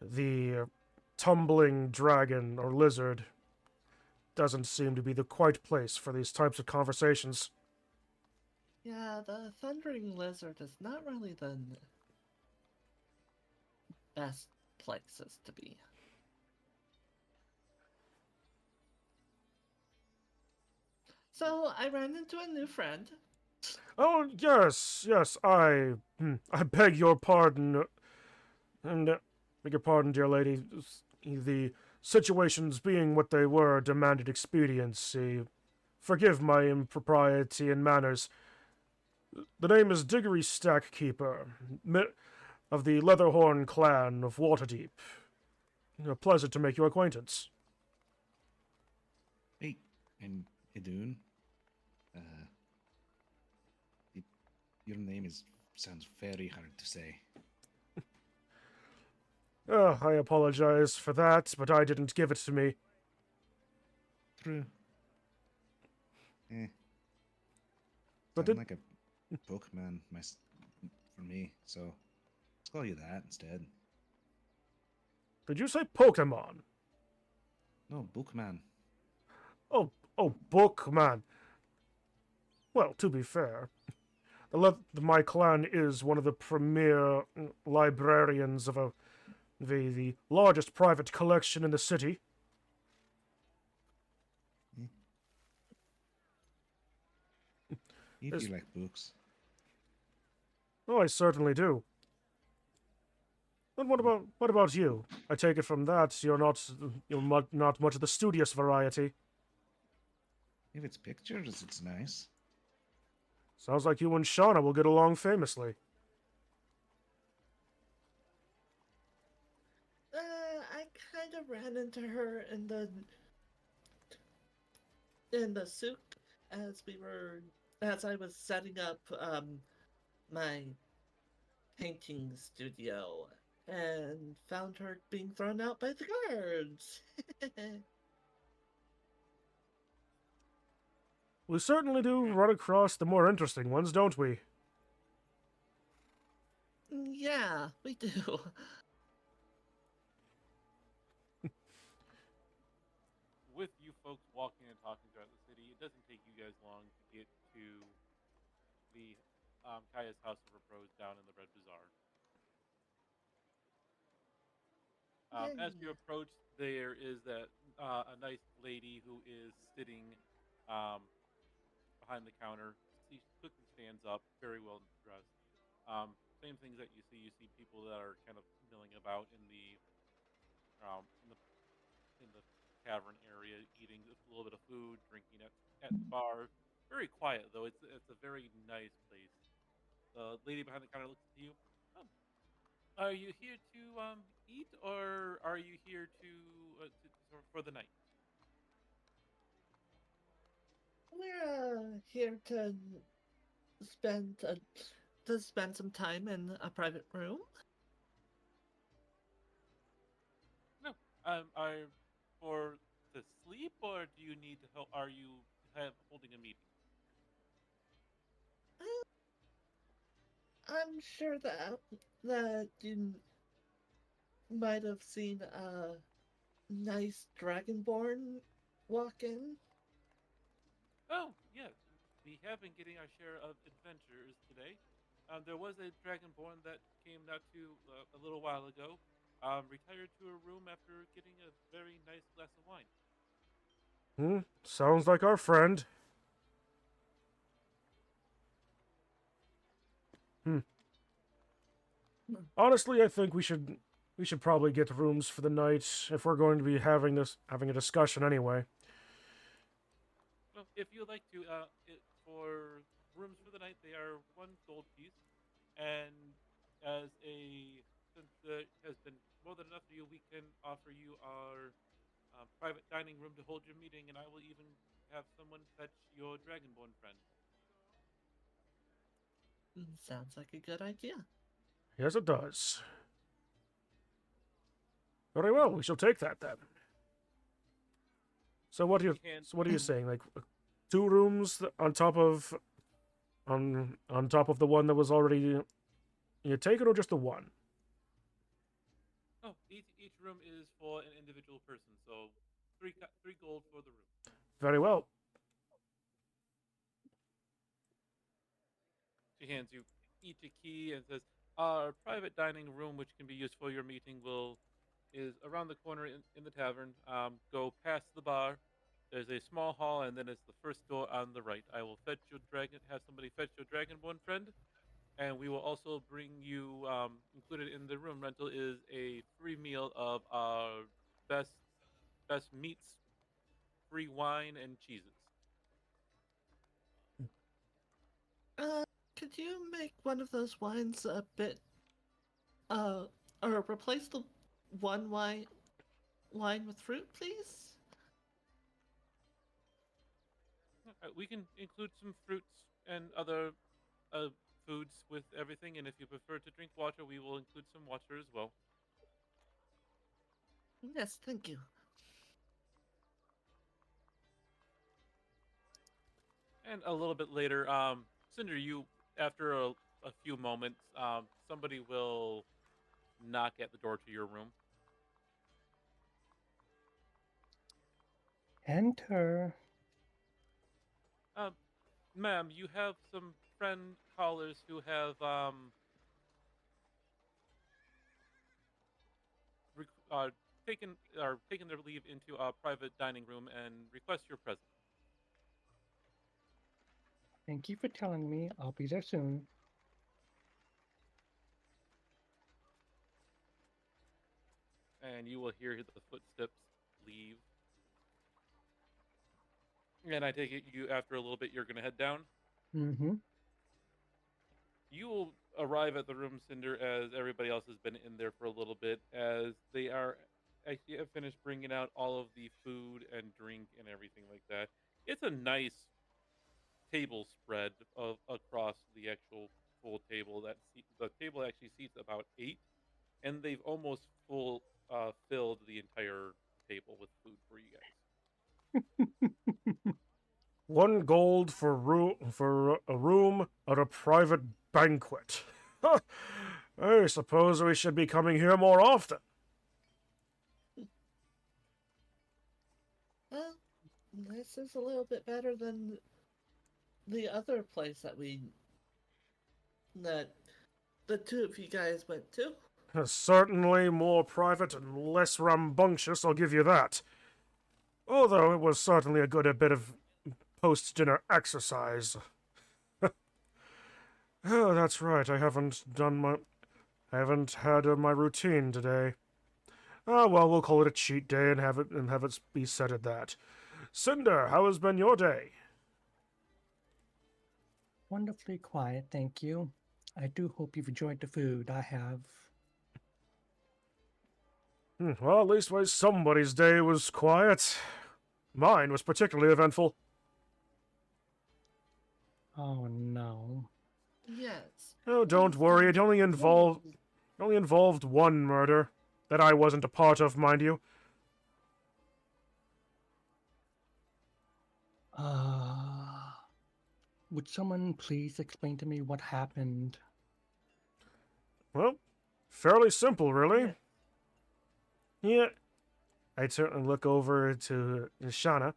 The tumbling dragon or lizard doesn't seem to be the quite place for these types of conversations. Yeah, the Thundering Lizard is not really the best places to be. So I ran into a new friend. Oh, yes, I beg your pardon, and beg your pardon, dear lady. The situations being what they were demanded expediency. Forgive my impropriety in manners. The name is Diggory Stackkeeper, of the Leatherhorn clan of Waterdeep. A pleasure to make your acquaintance. Hey, and Idun, your name sounds very hard to say. Oh, I apologize for that, but I didn't give it to me. True. But Sound like a bookman for me, so let's call you that instead. Did you say Pokemon? No, Bookman. Oh, Bookman. Well, to be fair, my clan is one of the premier librarians of the largest private collection in the city. If you like books. Oh, I certainly do. And what about you? I take it from that you're not much of the studious variety. If it's pictures, it's nice. Sounds like you and Shauna will get along famously. I kind of ran into her in the souk as I was setting up my painting studio and found her being thrown out by the guards. We certainly do run across the more interesting ones, don't we? Yeah, we do. With you folks walking and talking throughout the city, it doesn't take you guys long to get to the Kaya's House of Repose down in the Red Bazaar. As you approach, there is a nice lady who is sitting behind the counter. She quickly stands up, very well dressed. Same things that you see. You see people that are kind of milling about in the um, in the in the tavern area, eating a little bit of food, drinking at the bar. Very quiet though. It's a very nice place. The lady behind the counter looks to you. Oh, are you here to eat, or are you here for the night? We're here spend uh, to spend some time in a private room. No. Are for to sleep, or do you need to help? Are you holding a meeting? I'm sure that you might have seen a nice dragonborn walk in. Oh, yes. We have been getting our share of adventures today. There was a dragonborn that came not too a little while ago. Retired to a room after getting a very nice glass of wine. Sounds like our friend. Honestly, I think we should probably get rooms for the night if we're going to be having a discussion anyway. Well, if you'd like to, for rooms for the night, they are 1 gold piece, and as a since there has been more than enough for you, we can offer you our private dining room to hold your meeting, and I will even have someone fetch your dragonborn friend. Sounds like a good idea. Yes, it does. Very well, we shall take that then. So what are you saying? Like 2 rooms on top of the one that was already you taken, or just the one? Oh, each room is for an individual person, so 3 gold for the room. Very well. She hands you each a key and says, "Our private dining room, which can be used for your meeting, is around the corner in the tavern. Go past the bar. There's a small hall, and then it's the first door on the right. I will have somebody fetch your dragonborn friend, and we will also bring you included in the room rental is a free meal of our best meats, free wine, and cheeses." Could you make one of those wines a bit, or replace the one wine with fruit, please? We can include some fruits and other uh, foods with everything, and if you prefer to drink water, we will include some water as well. Yes, thank you. And a little bit later, Cinder, you after a few moments, somebody will knock at the door to your room. Enter. Ma'am, you have some friend callers who have rec- uh taken their leave into a private dining room and request your presence. Thank you for telling me. I'll be there soon. And you will hear the footsteps leave. And I take it you after a little bit you're gonna head down. Mm-hmm. You will arrive at the room, Cinder, as everybody else has been in there for a little bit, as they are actually have finished bringing out all of the food and drink and everything like that. It's a nice table spread of across the actual full table. The table actually seats about 8, and they've almost filled the entire table with food for you guys. 1 gold for a room at a private banquet. I suppose we should be coming here more often. Well, this is a little bit better than the other place that the two of you guys went to. Certainly more private and less rambunctious, I'll give you that. Although it was certainly a good bit of post-dinner exercise. Oh, that's right. I haven't had my routine today. Ah, well, we'll call it a cheat day and have it be set at that. Cinder, how has been your day? Wonderfully quiet, thank you. I do hope you've enjoyed the food. I have. Well, at least somebody's day was quiet. Mine was particularly eventful. Oh no. Yes. Oh, don't worry. It only involved one murder that I wasn't a part of, mind you. Would someone please explain to me what happened? Well, fairly simple, really. Yeah. I turn and look over to Shana.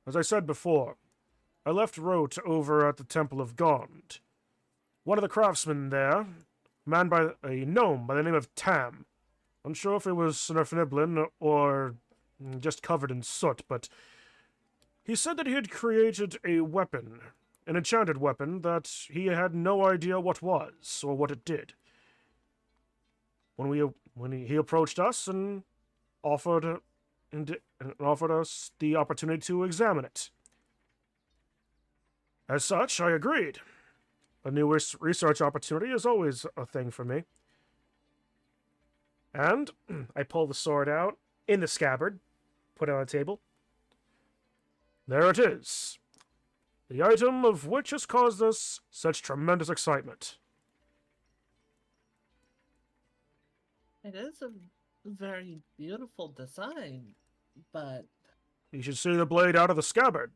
As I said before, I left Rote over at the Temple of Gond. One of the craftsmen there, a gnome by the name of Tam. Unsure if it was Snurfniblin or just covered in soot, but he said that he had created a weapon, an enchanted weapon that he had no idea what was or what it did. When he approached us and offered us the opportunity to examine it. As such, I agreed. A new research opportunity is always a thing for me. And I pull the sword out in the scabbard, put it on the table. There it is. The item of which has caused us such tremendous excitement. It is a very beautiful design, but You should see the blade out of the scabbard.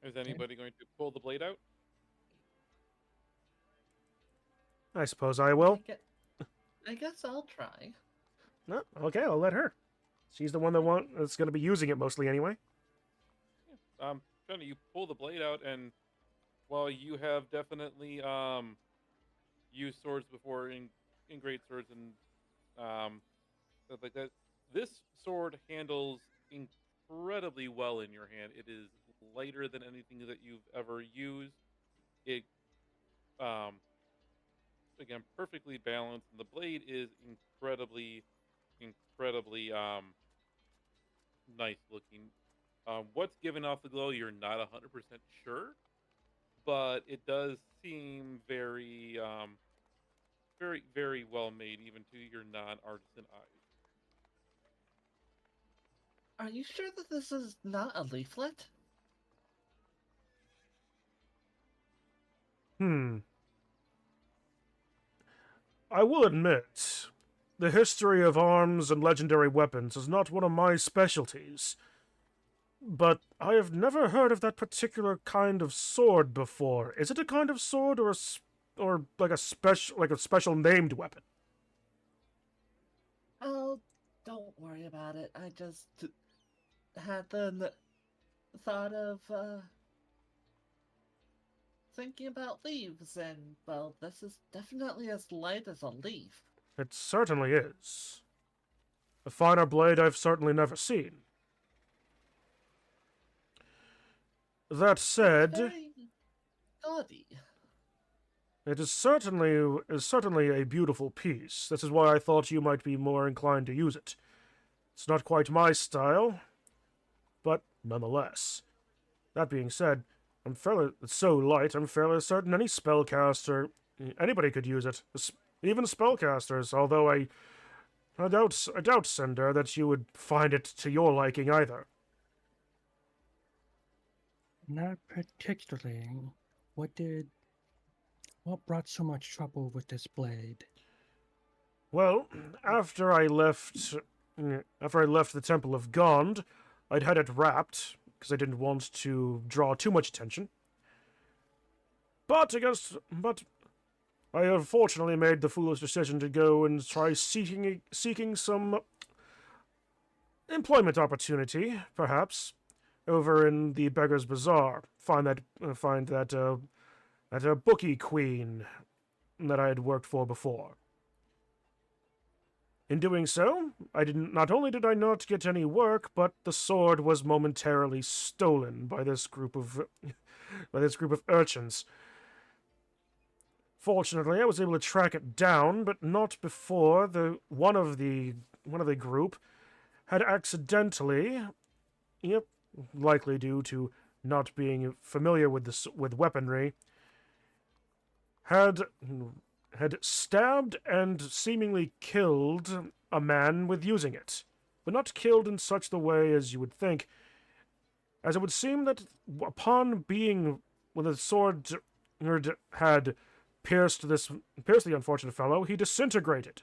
Is anybody going to pull the blade out? I suppose I will. I guess I'll try. No, okay, I'll let her. She's the one that's going to be using it mostly anyway. Johnny, you pull the blade out, and while you have definitely used swords before in great swords and stuff like that, this sword handles incredibly well in your hand. It is lighter than anything that you've ever used. It again perfectly balanced, and the blade is incredibly nice looking. What's giving off the glow, you're not 100% sure, but it does seem very very well made, even to your non-artisan eyes. Are you sure that this is not a leaflet? I will admit, the history of arms and legendary weapons is not one of my specialties. But I have never heard of that particular kind of sword before. Is it a kind of sword or like a special named weapon? don't worry about it. I just had the thought of thinking about leaves, and well, this is definitely as light as a leaf. It certainly is. A finer blade I've certainly never seen. That It's said, very gaudy. it is certainly a beautiful piece. This is why I thought you might be more inclined to use it. It's not quite my style, but nonetheless. That being said, it's so light, I'm fairly certain any spellcaster, anybody could use it. Even spellcasters, although I doubt, Cinder, that you would find it to your liking either. Not particularly. What brought so much trouble with this blade? Well, after I left the Temple of Gond, I'd had it wrapped, because I didn't want to draw too much attention. But I unfortunately made the foolish decision to go and try seeking some employment opportunity, perhaps, over in the Beggar's Bazaar. Find that bookie queen that I had worked for before. In doing so, not only did I not get any work, but the sword was momentarily stolen by this group of urchins. Fortunately, I was able to track it down, but not before one of the group had accidentally, likely due to not being familiar with weaponry, had stabbed and seemingly killed a man with using it, but not killed in such the way as you would think, as it would seem that when the sword had pierced the unfortunate fellow, he disintegrated.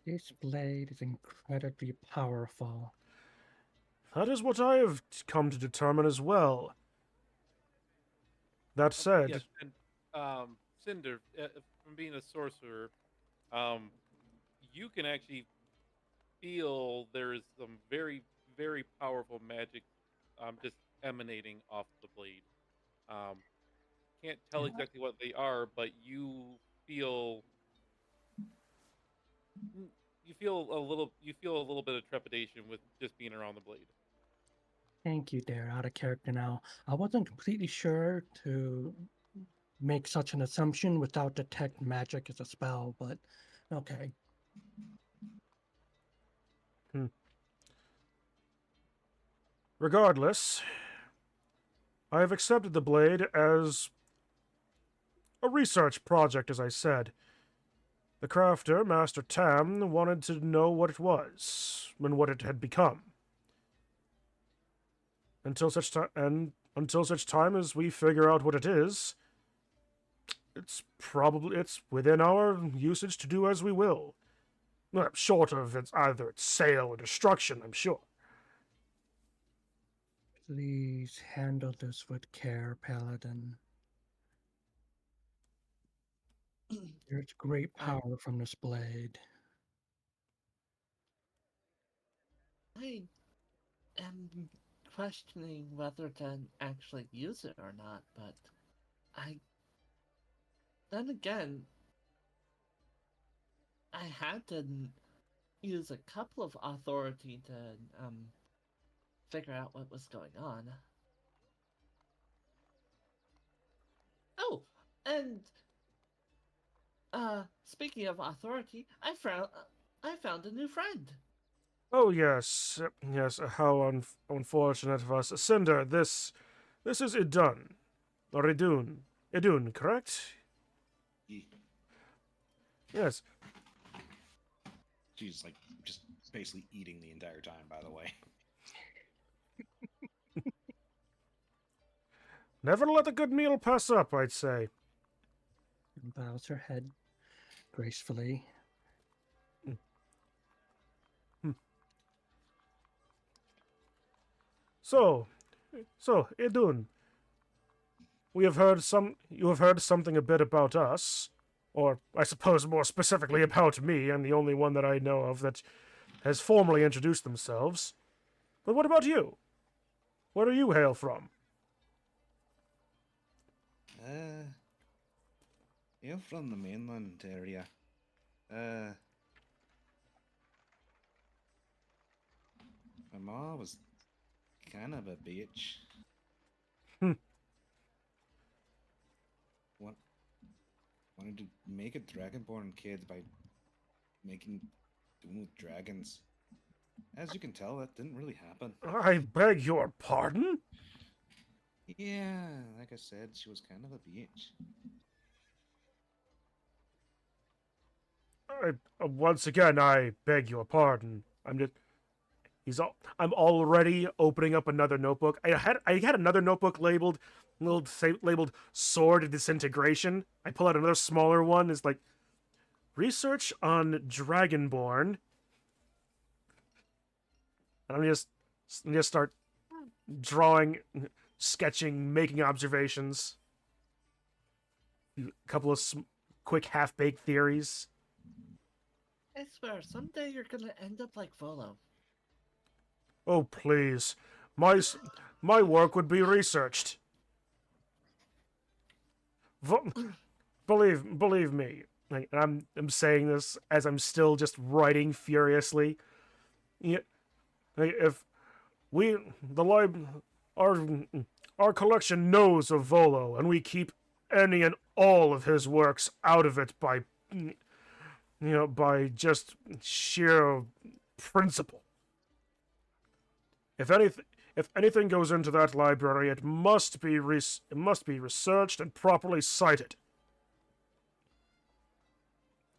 This blade is incredibly powerful. That is what I have come to determine as well. That said, Yes, and Cinder, from being a sorcerer, you can actually feel there is some very, very powerful magic just emanating off the blade. Can't tell exactly what they are, but you feel a little bit of trepidation with just being around the blade. Thank you, there. Out of character now. I wasn't completely sure to make such an assumption without detect magic as a spell, but okay. Regardless, I have accepted the blade as a research project, as I said. The crafter, Master Tam, wanted to know what it was and what it had become. Until such time as we figure out what it is, it's within our usage to do as we will. Well, short of either its sale or destruction, I'm sure. Please handle this with care, Paladin. There's great power from this blade. I am questioning whether to actually use it or not, but then again, I had to use a couple of authority to figure out what was going on. Oh, and speaking of authority, I found a new friend. Oh yes. How unfortunate of us, Cinder. This is Idun, or Idun, correct? Yes. She's like just basically eating the entire time, by the way. Never let a good meal pass up, I'd say. And bows her head gracefully. So, Idun, you have heard something a bit about us. Or, I suppose more specifically about me. I'm the only one that I know of that has formally introduced themselves. But what about you? Where do you hail from? You're from the mainland area. My ma was kind of a bitch. Hmm. Wanted to make a dragonborn kid by doing with dragons. As you can tell, that didn't really happen. I beg your pardon? Yeah, like I said, she was kind of a bitch. Once again, I beg your pardon. I'm already opening up another notebook. I had another notebook labeled Sword Disintegration. I pull out another smaller one. It's like research on Dragonborn. And I'm just start drawing, sketching, making observations. A couple of quick half-baked theories. I swear, someday you're gonna end up like Volo. Oh, please. My work would be researched. Believe me. Like, I'm saying this as I'm still just writing furiously. Yeah, like, if we the lib our collection knows of Volo, and we keep any and all of his works out of it by just sheer principle. If anything goes into that library, it must be researched and properly cited.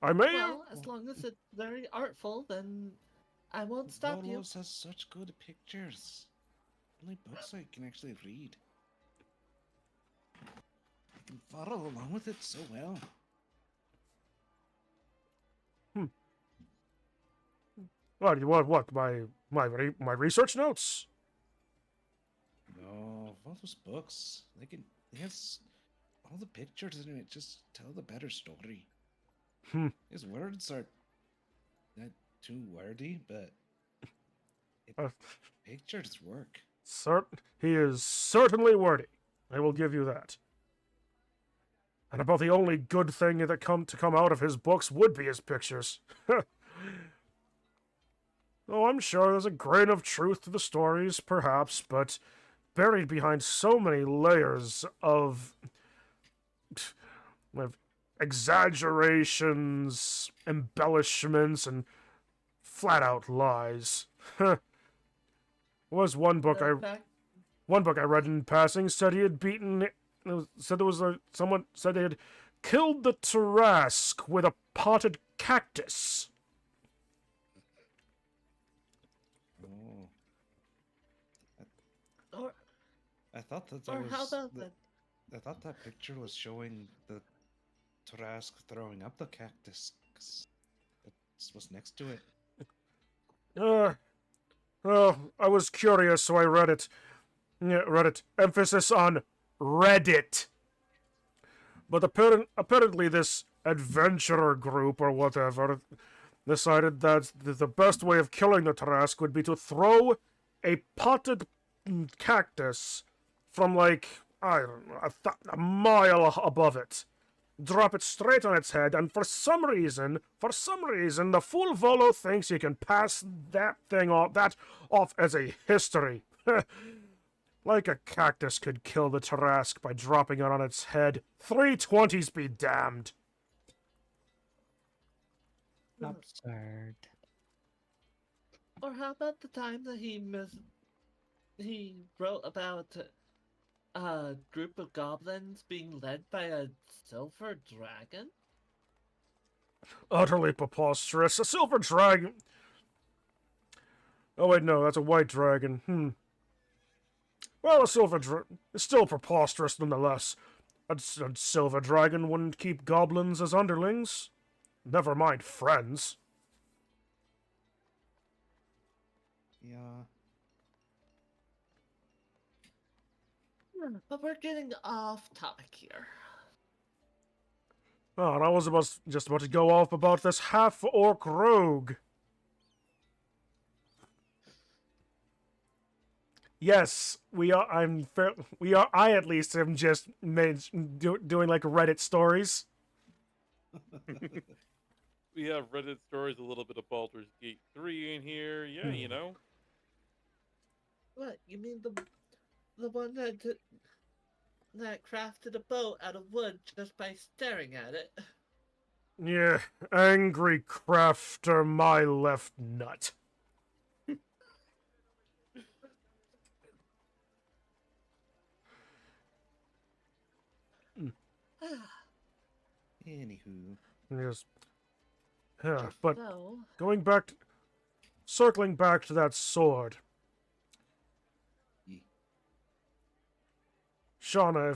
I may Well, as long as it's very artful, then I won't stop you. Volos has such good pictures. Only books I can actually read. I can follow along with it so well. What? My research notes? No, Volos books. They has all the pictures in it. Just tell the better story. His words are not too wordy, but pictures work. He is certainly wordy. I will give you that. And about the only good thing that come out of his books would be his pictures. Oh, I'm sure there's a grain of truth to the stories, perhaps, but buried behind so many layers of exaggerations, embellishments, and flat-out lies. Was one book I read in passing said he had beaten. Someone said they had killed the Tarask with a potted cactus. Oh. Or I thought that or was how about that? I thought that picture was showing the Tarask throwing up the cactus. 'Cause that was next to it. I was curious, so I read it. Yeah, read it. Emphasis on read it. But apparently this adventurer group or whatever decided that the best way of killing the Tarask would be to throw a potted cactus from, like, I don't know, a mile above it. Drop it straight on its head, and for some reason, the fool Volo thinks he can pass that off as a history. Like a cactus could kill the Tarask by dropping it on its head. 320s be damned. Absurd. Or how about the time that he wrote about a group of goblins being led by a silver dragon? Utterly preposterous. A silver dragon. Oh wait, no, that's a white dragon. Well, a silver dragon is still preposterous nonetheless. A silver dragon wouldn't keep goblins as underlings. Never mind friends. Yeah. But we're getting off topic here. Oh, and I was just about to go off about this half-orc rogue. Yes, we are. We are. I at least am just doing like Reddit stories. We have Reddit stories, a little bit of Baldur's Gate 3 in here. Yeah, you know. What, you mean the one that crafted a boat out of wood just by staring at it? Yeah, angry crafter, my left nut. Anywho. Yes. Yeah, but So, circling back to that sword. Ye- Shauna,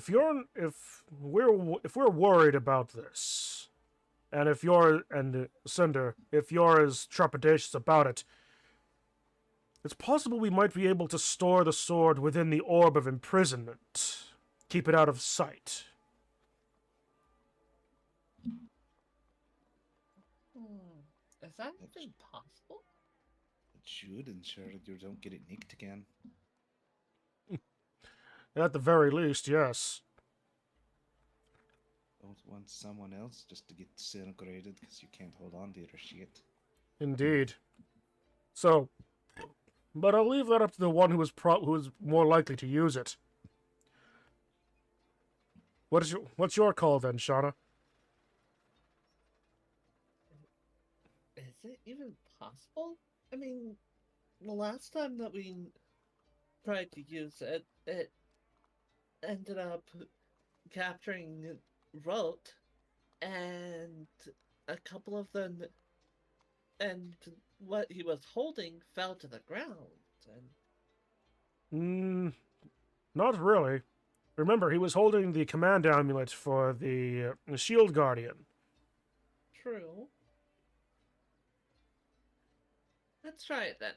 if we're worried about this, and Cinder, if you're as trepidatious about it, it's possible we might be able to store the sword within the orb of imprisonment. Keep it out of sight. is that even possible? It should ensure that you don't get it nicked again. At the very least, yes. Don't want someone else just to get disintegrated because you can't hold on to your shit. Indeed. So, but I'll leave that up to the one who is more likely to use it. What's your call then, Shauna? Is it even possible? I mean, the last time that we tried to use it, it ended up capturing Rote, and a couple of them, and what he was holding fell to the ground. And Not really. Remember, he was holding the command amulet for the shield guardian. true. Let's try it then.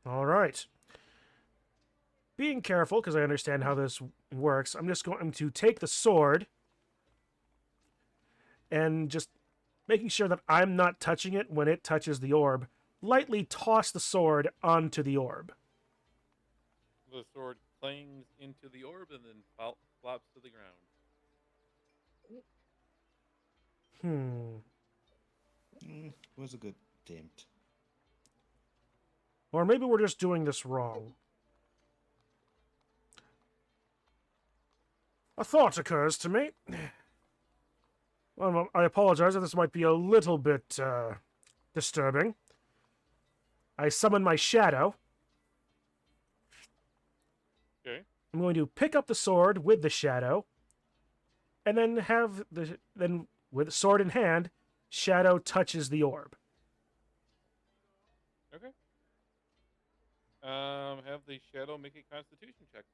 All right. Being careful, because I understand how this works, I'm just going to take the sword and just making sure that I'm not touching it when it touches the orb, lightly toss the sword onto the orb. The sword clangs into the orb and then flops to the ground. Was a good attempt. Or maybe we're just doing this wrong. A thought occurs to me. Well, I apologize if this might be a little bit disturbing. I summon my shadow. Okay. I'm going to pick up the sword with the shadow, and then with the sword in hand, shadow touches the orb. Okay. Have the shadow make a Constitution check.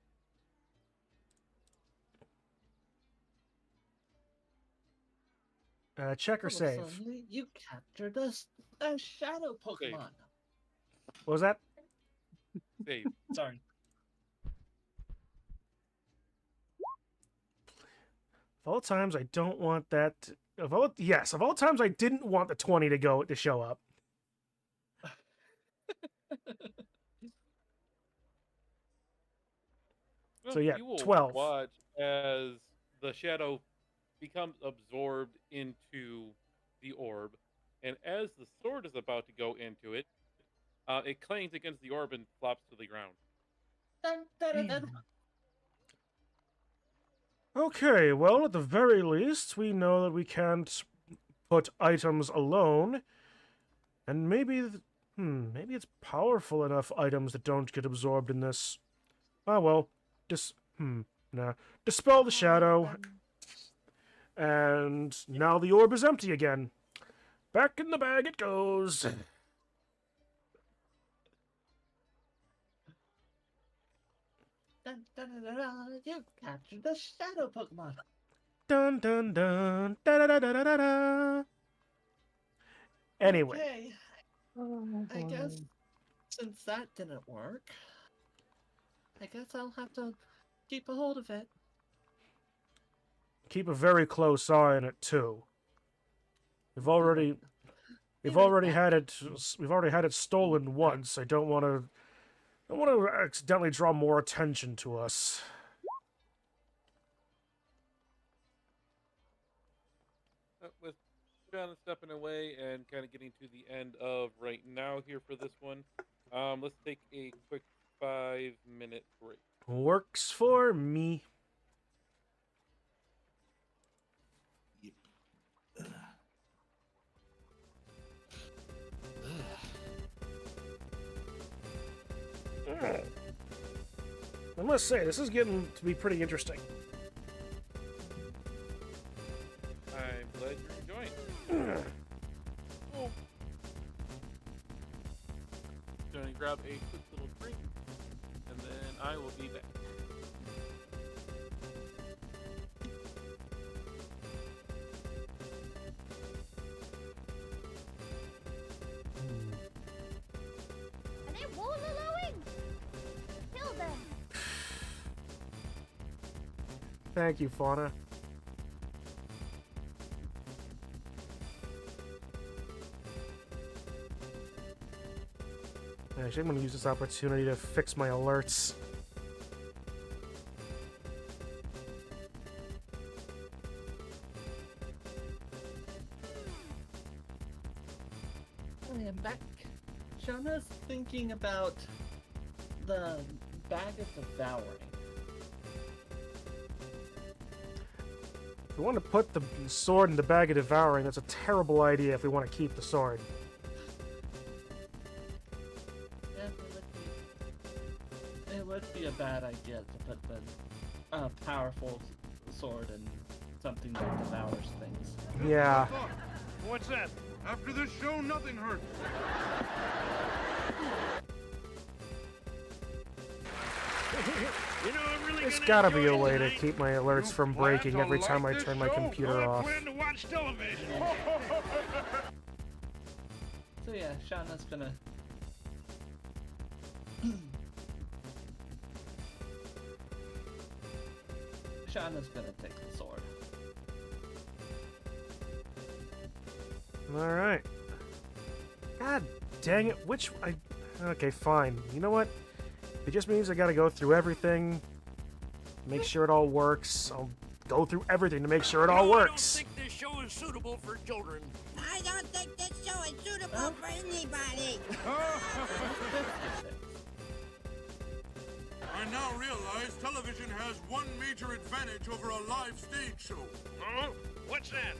Check or All of a save. sudden, you captured a shadow Pokemon. What was that? Save. Sorry. Of all times, I don't want that. Of all times, I didn't want the 20 to show up. Well, So yeah, you will 12. watch as the shadow becomes absorbed into the orb, and as the sword is about to go into it, it clangs against the orb and flops to the ground. Dun, dun, dun, dun. Okay, well, at the very least, we know that we can't put items alone, and maybe it's powerful enough items that don't get absorbed in this. Ah, well, dispel the shadow, and now the orb is empty again. Back in the bag it goes. Dun, dun, dun, dun, dun. You captured the shadow Pokemon. Dun dun dun da da da da da da. Anyway, Okay, Oh, I guess boy. since that didn't work, I guess I'll have to keep a hold of it. keep a very close eye on it too. We've already had it stolen once. I don't want to accidentally draw more attention to us. With John stepping away and kind of getting to the end of right now here for this one, let's take a quick 5-minute break. Works for me. I must say, this is getting to be pretty interesting. I'm glad you're enjoying. Oh. Gonna grab a quick little drink, and then I will be back. Are they wallowing? Kill them. Thank you, Fauna. Actually, I'm going to use this opportunity to fix my alerts. I am back. Shauna's thinking about the bag of devouring. If we want to put the sword in the bag of devouring, that's a terrible idea if we want to keep the sword. Yeah, it would be a bad idea to put the powerful sword in something that devours things. Yeah. What's that? After this show, nothing hurts. You know, I'm really There's gonna gotta be enjoy a it way to tonight. keep my alerts You from plan breaking to every time I like turn this my show? computer Oh, off. I plan to watch television. So yeah, Shauna's gonna Shauna's gonna take the sword. Alright. God dang it, okay, fine. You know what? It just means I gotta go through everything, make sure it all works. I'll go through everything to make sure it all works. I don't think this show is suitable for children. I don't think this show is suitable for anybody. I now realize television has one major advantage over a live stage show. Oh, what's that?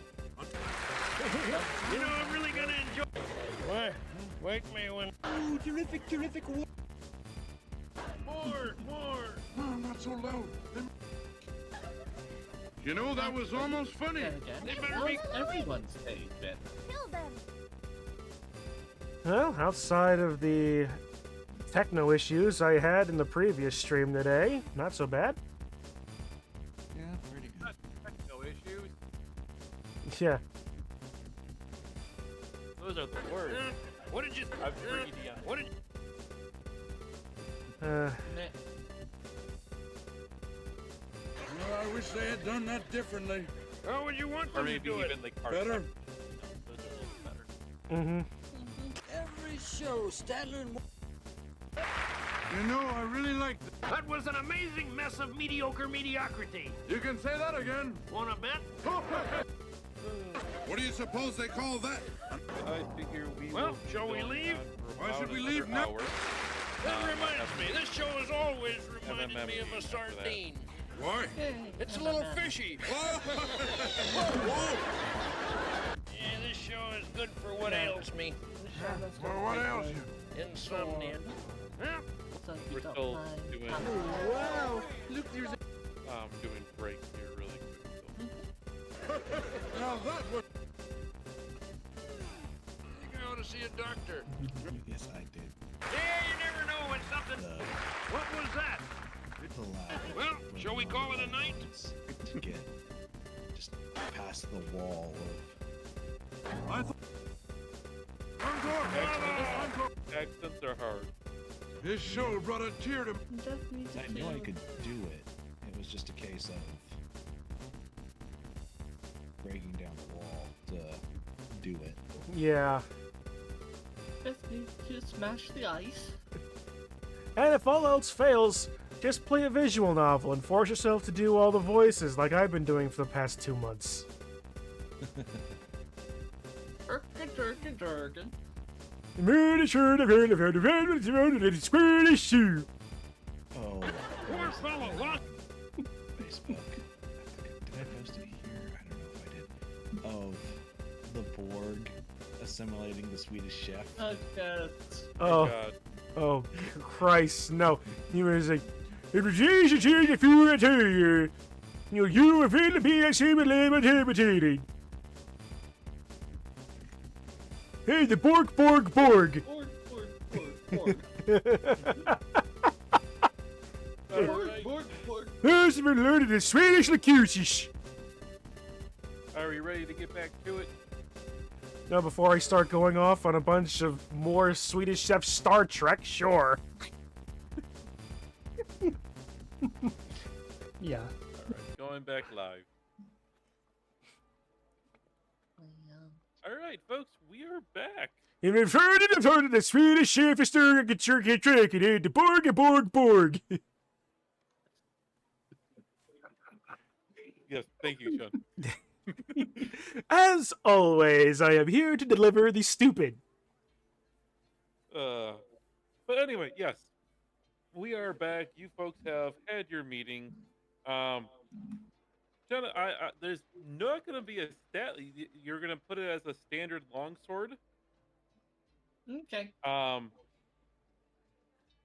You know, I'm really gonna enjoy. What? Wake me when. Oh, terrific, terrific. More. Oh, not so loud. You know, that was almost funny. Then again, They better be- everyone's paid better. Kill them. Well, outside of the techno issues I had in the previous stream today, not so bad. Yeah, pretty good. No issues. Yeah. Those are the words. What did you? I'm greedy on What did? Meh. Well, I wish they had done that differently. How would you want Or them to maybe do it? even like hard Better. Those are a little better. Mm-hmm. Every show, Stadler. You know, I really like that. That was an amazing mess of mediocre mediocrity. You can say that again. Wanna bet? What do you suppose they call that? I figure we Well, will be shall we going leave? on for Why about should we another leave now? hour. That reminds me, this show has always reminded me of MMM a after that. sardine. Why? It's a little fishy. Yeah, this show is good for what ails me. Shauna's Well, gonna what take ails the you? Insomnia. Huh? So if you We're don't still mind, doing- Wow! Look, there's a Doing break here really quick. So. Now that was... I think I ought to see a doctor. Yes, I did. Yeah, you never know when something. What was that? The loud. Well, shall we call it a night? To get just past the wall of. I thought... Encore! Accents are hard. This show brought a tear to... just need to I knew I kill- could do it. It was just a case of breaking down the wall to do it. Yeah. Just need to smash the ice. And if all else fails, just play a visual novel and force yourself to do all the voices like I've been doing for the past 2 months. Durkin. Oh, Poor fellow, what? Facebook. Did I post it here? I don't know if I did. Of the Borg assimilating the Swedish chef. Okay. Oh, God. oh, Christ, no. He was like, it was easy to change if you were to you were feeling to be assimilated. Hey, the Borg. Borg. Alright. Who's been learning the Swedish locutions? Are we ready to get back to it? Now, before I start going off on a bunch of more Swedish Chef Star Trek, sure. Yeah. Alright, going back live. Alright, folks, we are back. And I've heard of the Swedish Chef is stirring a turkey trick and the Borg. Yes, thank you, Sean. As always, I am here to deliver the stupid. But anyway, yes, we are back. You folks have had your meeting. Jenna, there's not going to be a stat. You're going to put it as a standard longsword. Okay.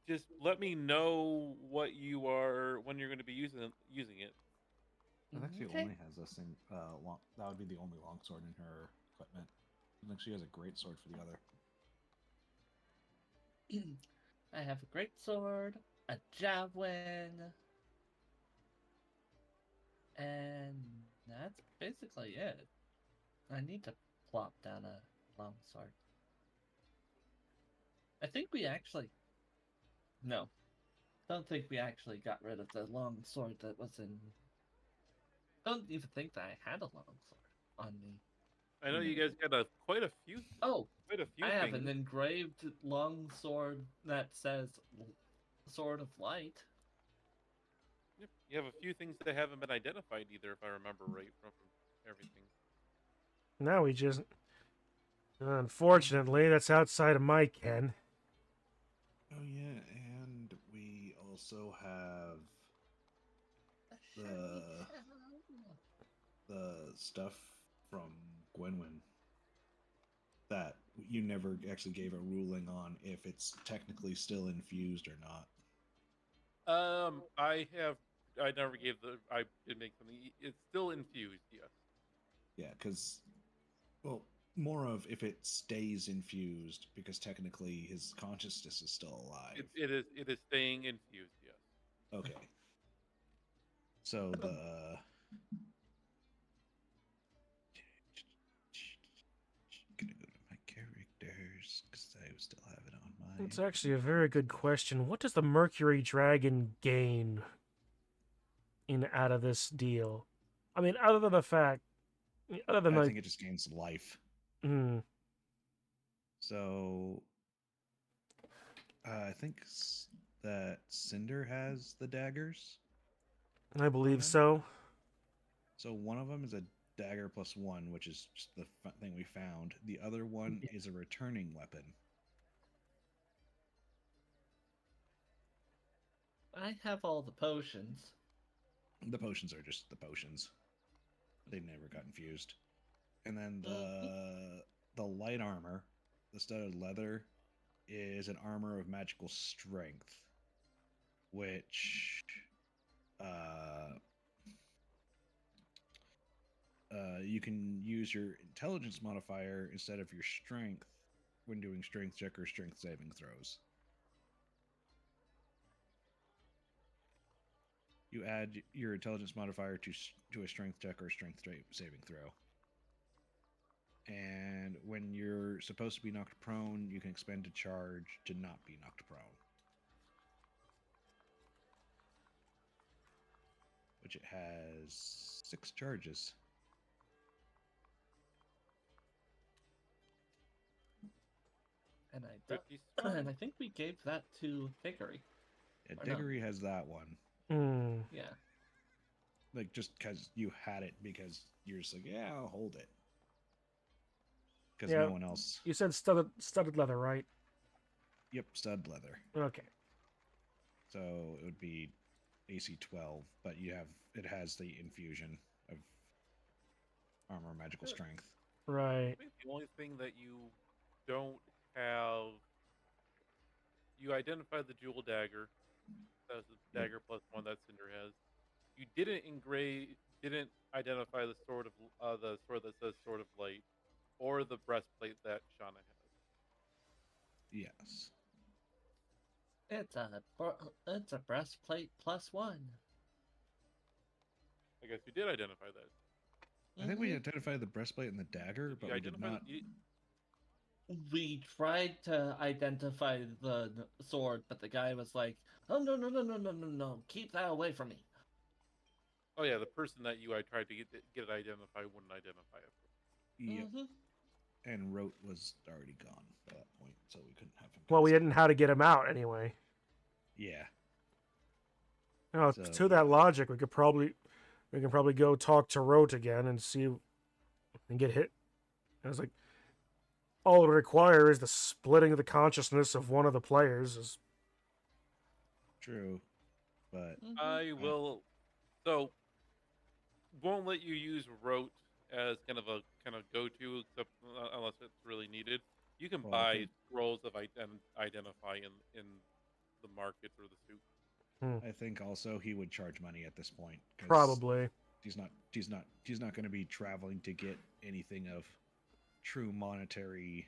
Just let me know what you are when you're going to be using it. It actually Okay. only has a that would be the only longsword in her equipment. I think she has a great sword for the other. I have a great sword, a javelin, and that's basically it. I need to plop down a longsword. I think we actually... No. Don't think we actually got rid of the longsword that was in... Don't even think that I had a longsword on me. I know you guys got quite a few. Oh, Quite a few I have things. an engraved longsword that says Sword of Light. Yep, you have a few things that haven't been identified either, if I remember right from everything. Now we just... Unfortunately, that's outside of my ken. Oh yeah, and we also have the stuff from Gwenwyn that you never actually gave a ruling on if it's technically still infused or not. I never gave I did make something. It's still infused, yes. Yeah, because, well, more of if it stays infused, because technically his consciousness is still alive. It is staying infused, yes. Okay. So the gonna go to my characters because I still have it on my. It's actually a very good question. What does the Mercury Dragon gain out of this deal? I mean, other than the fact... Other than I like... think it just gains life. Hmm. So I think that Cinder has the daggers. I believe so. So one of them is a dagger +1, which is just the thing we found. The other one is a returning weapon. I have all the potions. The potions are just the potions. They never got infused. And then the light armor, the studded leather, is an armor of magical strength, which you can use your intelligence modifier instead of your strength when doing strength check or strength saving throws. You add your intelligence modifier to a strength check or strength saving throw. And when you're supposed to be knocked prone, you can expend a charge to not be knocked prone. Which it has 6 charges. And I 50 and strong. I think we gave that to Hickory. Yeah, Or no. Diggory has that one. Hmm. Yeah. Like, just because you had it, because you're just like, yeah, I'll hold it. Because Yeah. no one else. You said studded leather, right? Yep, stud leather. Okay. So it would be AC 12, but it has the infusion of armor magical strength. Right. I think the only thing that you don't have, you identify the jewel dagger. That's the Yep. dagger +1 that Cinder has. You didn't identify the sword that says Sword of Light, or the breastplate that Shauna has. Yes. It's a breastplate +1. I guess you did identify that. I think we Mhm. identified the breastplate and the dagger, Did but you we did identify not. We tried to identify the sword, but the guy was like, "Oh no! Keep that away from me." Oh yeah, the person that I tried to get it identified wouldn't identify it. Yep. Mhm. And Rote was already gone by that point, so we couldn't have him. Well, we concealed. didn't know how to get him out anyway. Yeah. Oh, So, to that logic, we can probably go talk to Rote again and see and get hit. I was like, all it would require is the splitting of the consciousness of one of the players. Is True. But Mhm. I will. So, won't let you use Rote as kind of go-to, except unless it's really needed. You can Well, I buy think- scrolls of identify in the market or the soup. I think also he would charge money at this point. 'Cause probably. he's not going to be traveling to get anything of true monetary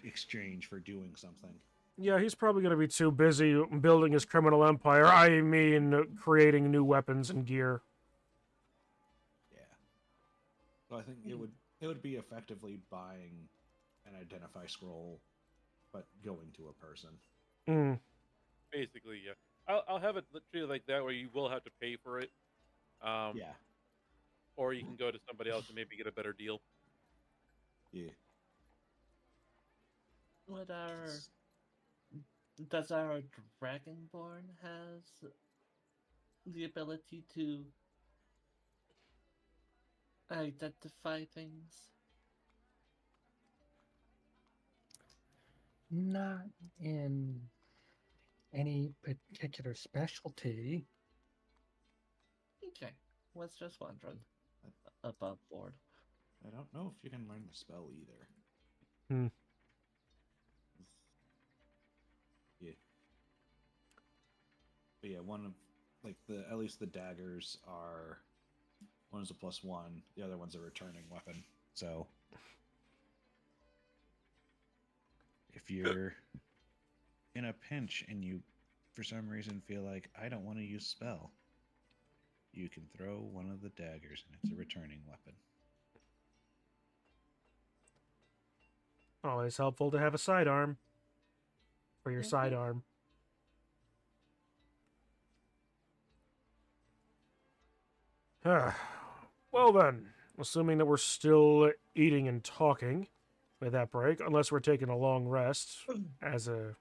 exchange for doing something. Yeah, he's probably going to be too busy building his criminal empire. I mean, creating new weapons and gear. Yeah. So I think it would be effectively buying an identify scroll, but going to a person. Mm. Basically, yeah. I'll have it treated like that, where you will have to pay for it. Yeah. Or you can go to somebody else and maybe get a better deal. Yeah. Does our Dragonborn has the ability to identify things? Not in any particular specialty. Okay, was just wondering. Above board. I don't know if you can learn the spell either. Hmm. Yeah. But yeah, one of at least the daggers are, one is a +1, the other one's a returning weapon. So if you're in a pinch and you for some reason feel like I don't want to use spell, you can throw one of the daggers and it's a returning weapon. Always helpful to have a sidearm for your sidearm. Well then, assuming that we're still eating and talking with that break, unless we're taking a long rest as a...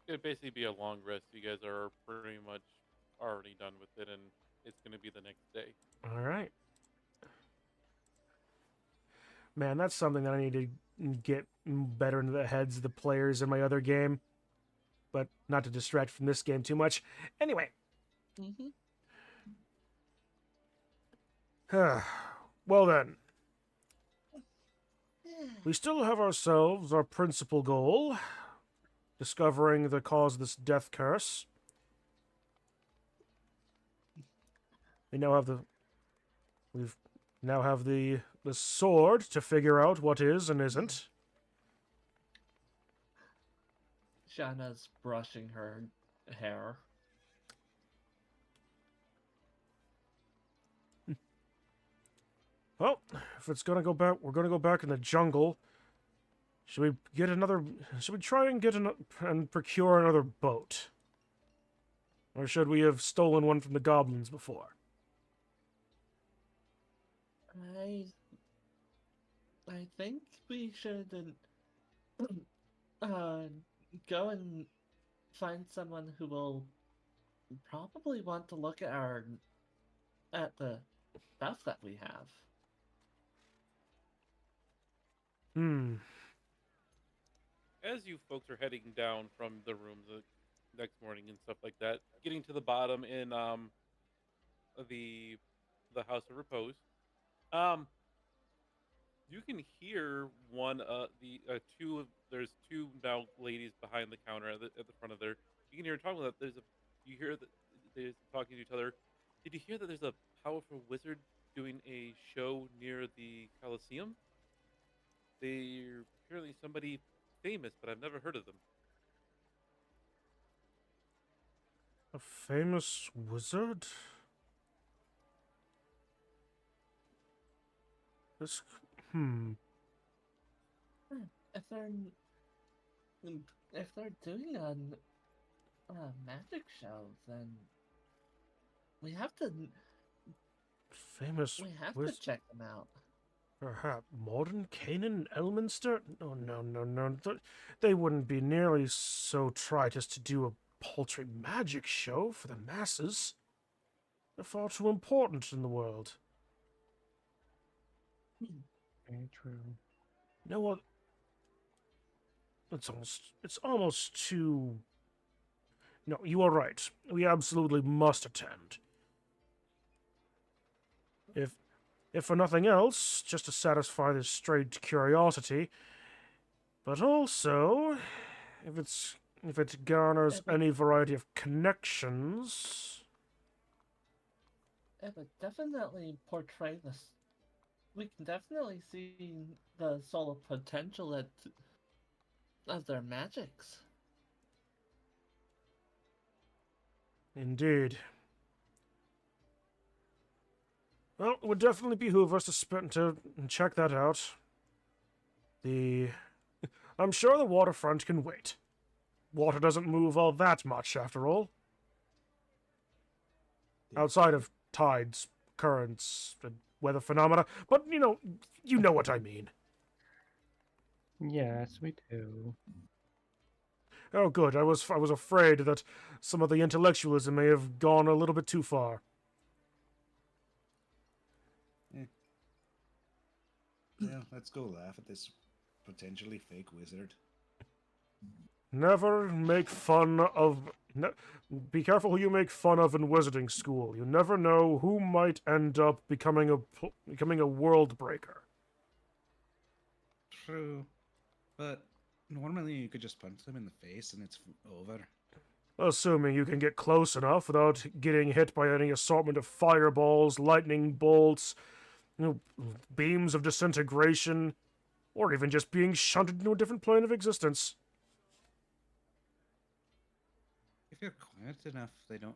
It'd basically be a long rest. You guys are pretty much already done with it, and it's going to be the next day. All right. Man, that's something that I need to get better into the heads of the players in my other game. But not to distract from this game too much. Anyway. Well then. We still have ourselves our principal goal. Discovering the cause of this death curse. We now have the sword to figure out what is and isn't. Shauna's brushing her hair. Well, if it's gonna go back, we're gonna go back in the jungle. Should we try and and procure another boat? Or should we have stolen one from the goblins before? I think we should uh, go and find someone who will probably want to look at the stuff that we have. Hmm. As you folks are heading down from the rooms the next morning and stuff like that, getting to the bottom in the House of Repose, um, you can hear one the two there's two now ladies behind the counter at the front of there. You can hear talking about you hear that they're talking to each other. Did you hear that there's a powerful wizard doing a show near the Colosseum? They're apparently somebody famous, but I've never heard of them. A famous wizard? This. Hmm. If they're if they're doing a magic show, then we have to Famous we have to wizard? check them out. Perhaps Morden, Canaan, Elminster? No, no, no, no. They wouldn't be nearly so trite as to do a paltry magic show for the masses. They're far too important in the world. Very true. You know what? It's almost too. No, you are right. We absolutely must attend. If for nothing else, just to satisfy this strange curiosity, but also, if it garners any variety of connections. It would definitely portray this. We can definitely see the soul of potential of their magics. Indeed. Well, it would definitely behoove us to check that out. I'm sure the waterfront can wait. Water doesn't move all that much, after all. Outside of tides, currents, and weather phenomena. But, you know what I mean. Yes, we do. Oh, good. I was afraid that some of the intellectualism may have gone a little bit too far. Yeah, let's go laugh at this potentially fake wizard. Never make fun of. Be careful who you make fun of in wizarding school. You never know who might end up becoming a world breaker. True. But normally you could just punch them in the face and it's over. Assuming you can get close enough without getting hit by any assortment of fireballs, lightning bolts, beams of disintegration, or even just being shunted into a different plane of existence. If you're quiet enough, they don't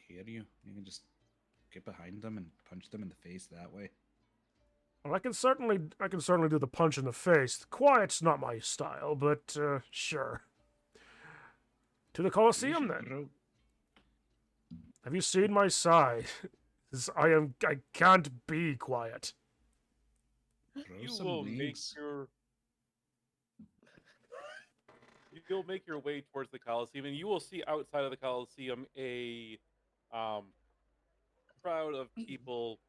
hear you. You can just get behind them and punch them in the face that way. Well, I can certainly do the punch in the face. Quiet's not my style, but sure. To the Colosseum then. Have you seen my side? I can't be quiet. You'll make your way towards the Colosseum, and you will see outside of the Colosseum a crowd of people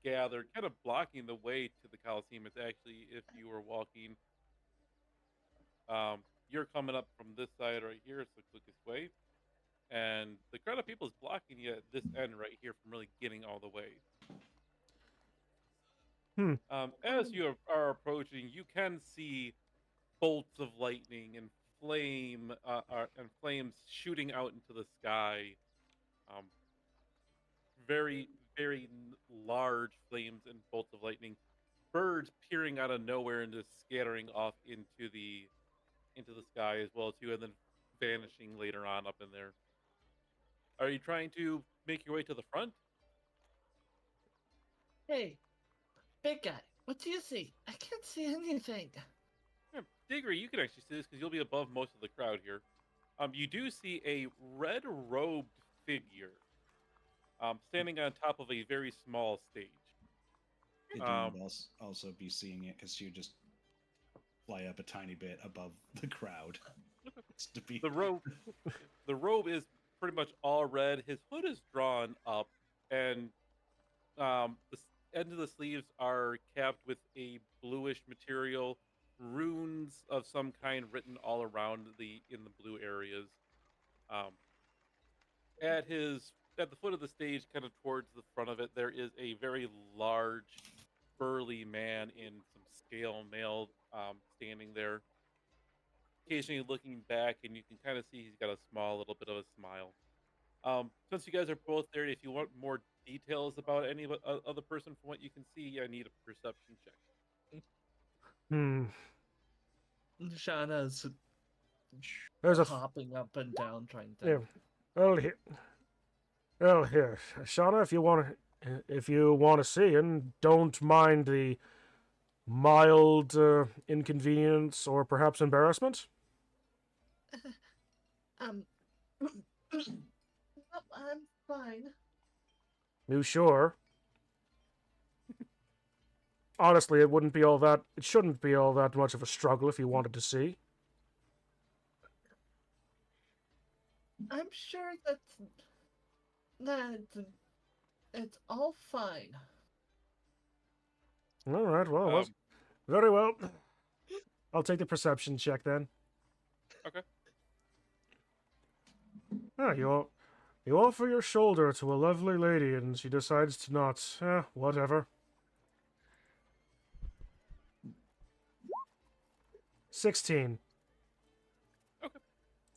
gathered, kind of blocking the way to the Colosseum. It's actually, if you were walking, you're coming up from this side right here, so click this way, and the crowd of people is blocking you at this end right here from really getting all the way. As you are approaching, you can see bolts of lightning and flames shooting out into the sky. Very, very large flames and bolts of lightning. Birds peering out of nowhere and just scattering off into the sky as well too, and then vanishing later on up in there. Are you trying to make your way to the front? Hey, big guy, what do you see? I can't see anything. Diggory, you can actually see this because you'll be above most of the crowd here. You do see a red-robed figure standing on top of a very small stage. It would also be seeing it because she just fly up a tiny bit above the crowd. Just to be The robe is pretty much all red. His hood is drawn up, and end of the sleeves are capped with a bluish material, runes of some kind written all around in the blue areas. Um, at the foot of the stage, kind of towards the front of it, there is a very large, burly man in some scale mail standing there, occasionally looking back, and you can kind of see he's got a small little bit of a smile. Since you guys are both there, if you want more details about any other person from what you can see, I need a perception check. Hmm. Shauna's There's a hopping up and down trying to yeah. Well, here, Shauna, if you want to see, and don't mind the mild inconvenience or perhaps embarrassment. um I'm fine. You sure? Honestly, it shouldn't be all that much of a struggle if you wanted to see. I'm sure that it's all fine. All right, well, very well. I'll take the perception check then. Okay. Ah, you offer your shoulder to a lovely lady and she decides to not. Whatever. 16. Okay.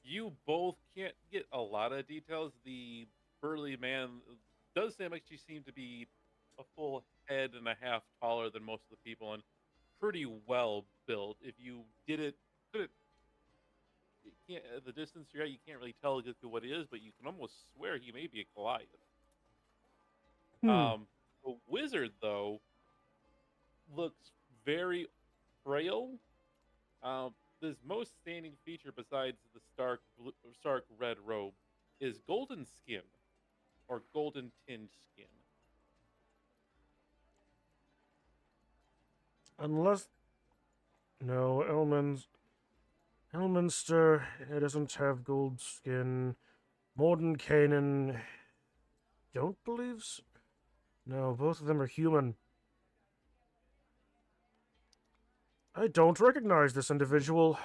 You both can't get a lot of details. The burly man does actually seem to be a full head and a half taller than most of the people and pretty well built. If you put it, you can't at the distance you're at, you can't really tell exactly what it is, but you can almost swear he may be a Goliath. The wizard though looks very frail. His most standing feature, besides the stark red robe, is golden skin or golden tinged skin. Unless. No, Elminster, it doesn't have gold skin. Mordenkainen, don't believe so. No, both of them are human. I don't recognize this individual.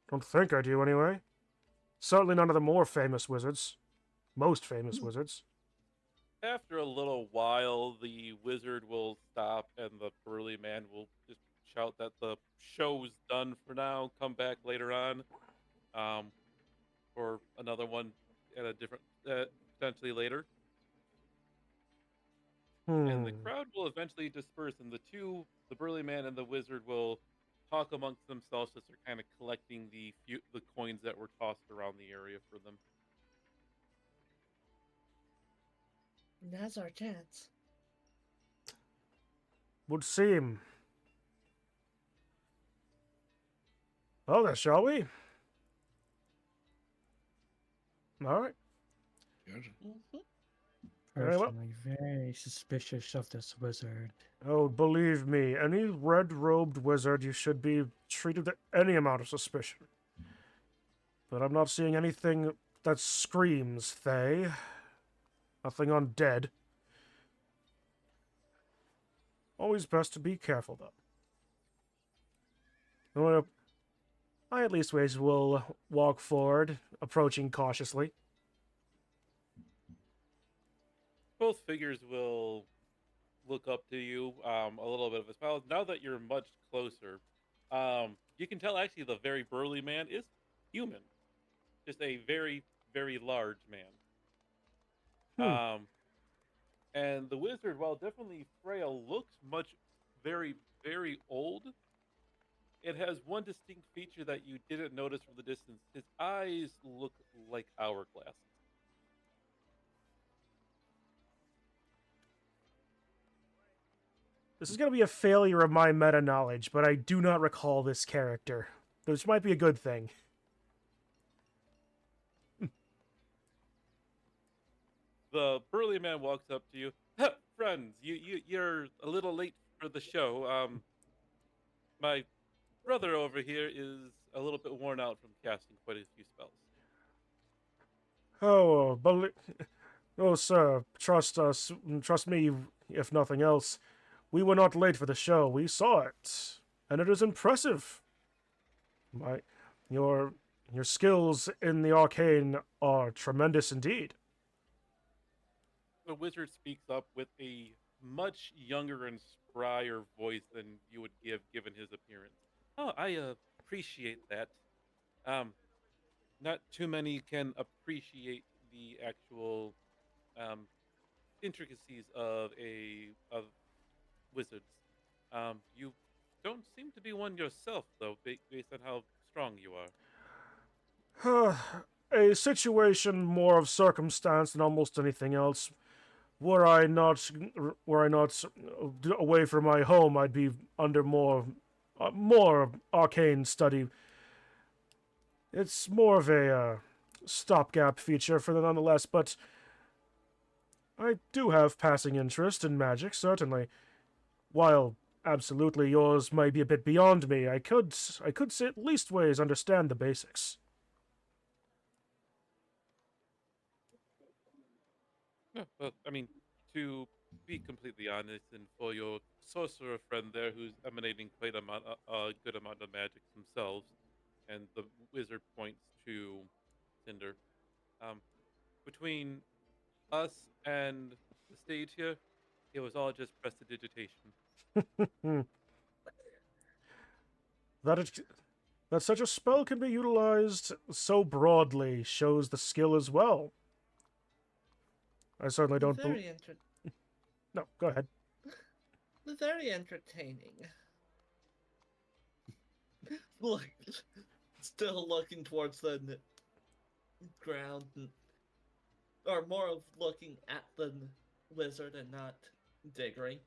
Don't think I do, anyway. Certainly none of the more famous wizards. Most famous wizards. After a little while, the wizard will stop and the burly man will just shout that the show's done for now. Come back later on for another one at a different, potentially later. And the crowd will eventually disperse, and the burly man and the wizard will talk amongst themselves as they're kind of collecting the coins that were tossed around the area for them. Now's our chance. Would seem. Well, then, shall we? All right. Good. Very well. Personally, very suspicious of this wizard. Oh, believe me, any red-robed wizard you should be treated with any amount of suspicion. But I'm not seeing anything that screams Thay. Nothing undead. Always best to be careful, though. Well, I at least will walk forward, approaching cautiously. Both figures will look up to you, a little bit of a smile. Now that you're much closer, you can tell actually the very burly man is human. Just a very, very large man. And the wizard, while definitely frail, looks very, very old. It has one distinct feature that you didn't notice from the distance. His eyes look like hourglasses. This is going to be a failure of my meta-knowledge, but I do not recall this character. Which might be a good thing. The burly man walks up to you. Friends, you're a little late for the show. My brother over here is a little bit worn out from casting quite a few spells. Oh, oh, sir, trust us, trust me, if nothing else. We were not late for the show. We saw it, and it is impressive. My, your, your skills in the arcane are tremendous indeed. The wizard speaks up with a much younger and sprier voice than you would give given his appearance. Oh, I appreciate that. Um, Not too many can appreciate the actual um, intricacies of wizards. You don't seem to be one yourself, though, based on how strong you are. A situation more of circumstance than almost anything else. Were I not, were I not away from my home, I'd be under more arcane study. It's more of a stopgap feature for the nonetheless, but I do have passing interest in magic, certainly. While absolutely yours might be a bit beyond me, I could say at least ways understand the basics. Yeah, well, I mean, to be completely honest, and for your sorcerer friend there, who's emanating quite a good amount of magic themselves, and the wizard points to Cinder. Um, Between us and the stage here, it was all just prestidigitation. Hmm. That it, that such a spell can be utilized so broadly shows the skill as well. I certainly don't believe. No, go ahead. Very entertaining. Look, still looking towards the ground, or more of looking at the wizard and not Diggory.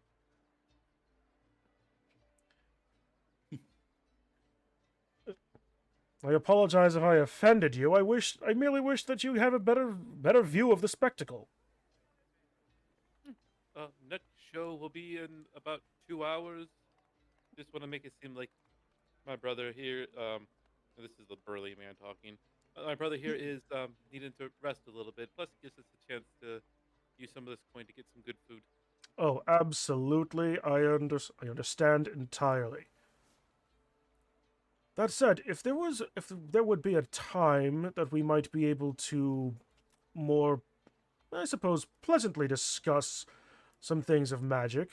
I apologize if I offended you. I merely wish that you have a better view of the spectacle. Next show will be in about 2 hours. Just want to make it seem like my brother here, and this is the burly man talking. My brother here is needing to rest a little bit. Plus, it gives us a chance to use some of this coin to get some good food. Oh, absolutely. I understand entirely. That said, if there would be a time that we might be able to more, I suppose, pleasantly discuss some things of magic,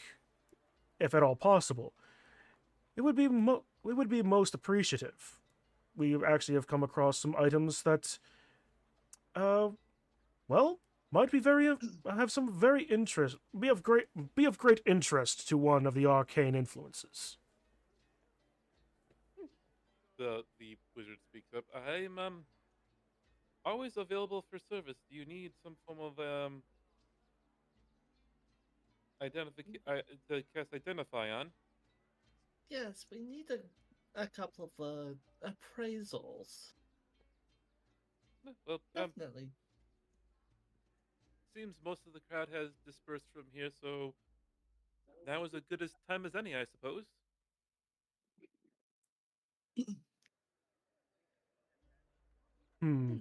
if at all possible, we would be most appreciative. We actually have come across some items that, uh, well, might be very have some very interest be of great interest to one of the arcane influences. The wizard speaks up. I'm always available for service. Do you need some form of to cast identify on? Yes, we need a couple of appraisals. Well, Definitely. seems most of the crowd has dispersed from here, so now is as good as time as any, I suppose. Hmm.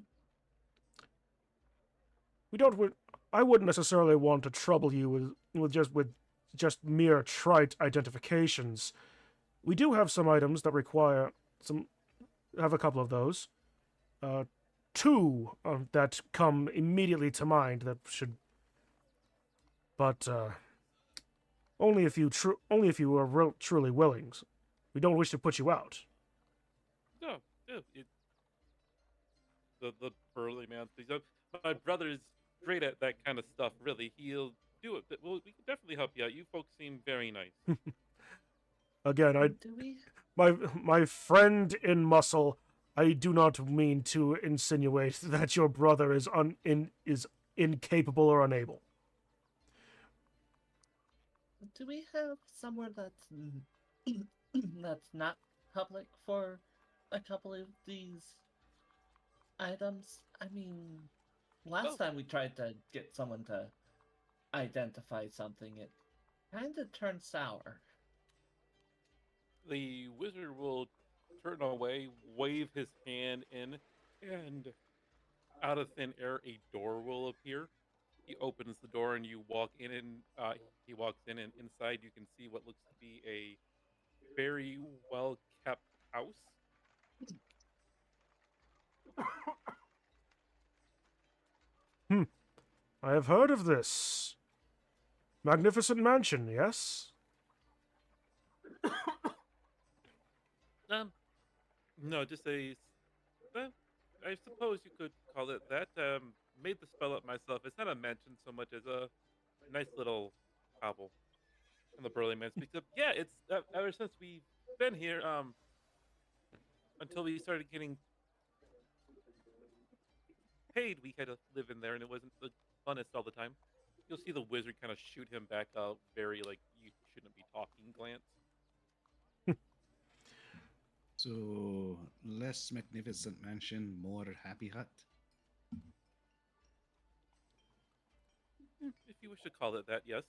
We don't. I wouldn't necessarily want to trouble you with just mere trite identifications. We do have some items that require some. Have a couple of those. Uh, two that come immediately to mind that should. But only if you are truly willing. We don't wish to put you out. No, no, the burly man speaks up. My brother is great at that kind of stuff. Really, he'll do it. But we can definitely help you out. You folks seem very nice. Again, Do we? my friend in muscle. I do not mean to insinuate that your brother is is incapable or unable. Do we have somewhere that's that's not public for a couple of these items? I mean, last time we tried to get someone to identify something, it kind of turned sour. The wizard will turn away, wave his hand in, and out of thin air, a door will appear. He opens the door, and you walk in, and he walks in, and inside you can see what looks to be a very well kept house. Hmm. I have heard of this. Magnificent mansion, yes? Um, no, just well, I suppose you could call it that. Made the spell up myself. It's not a mansion so much as a nice little hovel. And the burly man speaks up. Yeah, it's ever since we've been here. Until we started getting paid, we had to live in there, and it wasn't the funnest all the time. You'll see the wizard kind of shoot him back a very like you shouldn't be talking glance. So less magnificent mansion, more happy hut. If you wish to call it that, yes.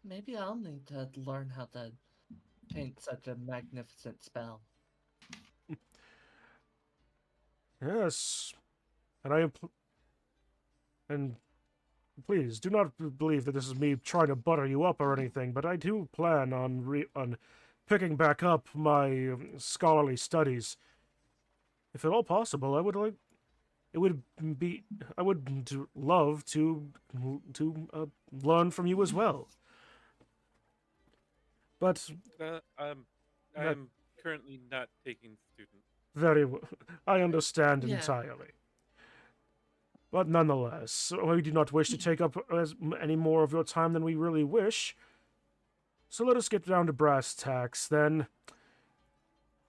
Maybe I'll need to learn how to paint such a magnificent spell. Yes. And please do not believe that this is me trying to butter you up or anything, but I do plan on picking back up my scholarly studies. If at all possible, I would love to learn from you as well. But I'm currently not taking students. very well, I understand Yeah. entirely. But nonetheless, we do not wish to take up any more of your time than we really wish. So let us get down to brass tacks then.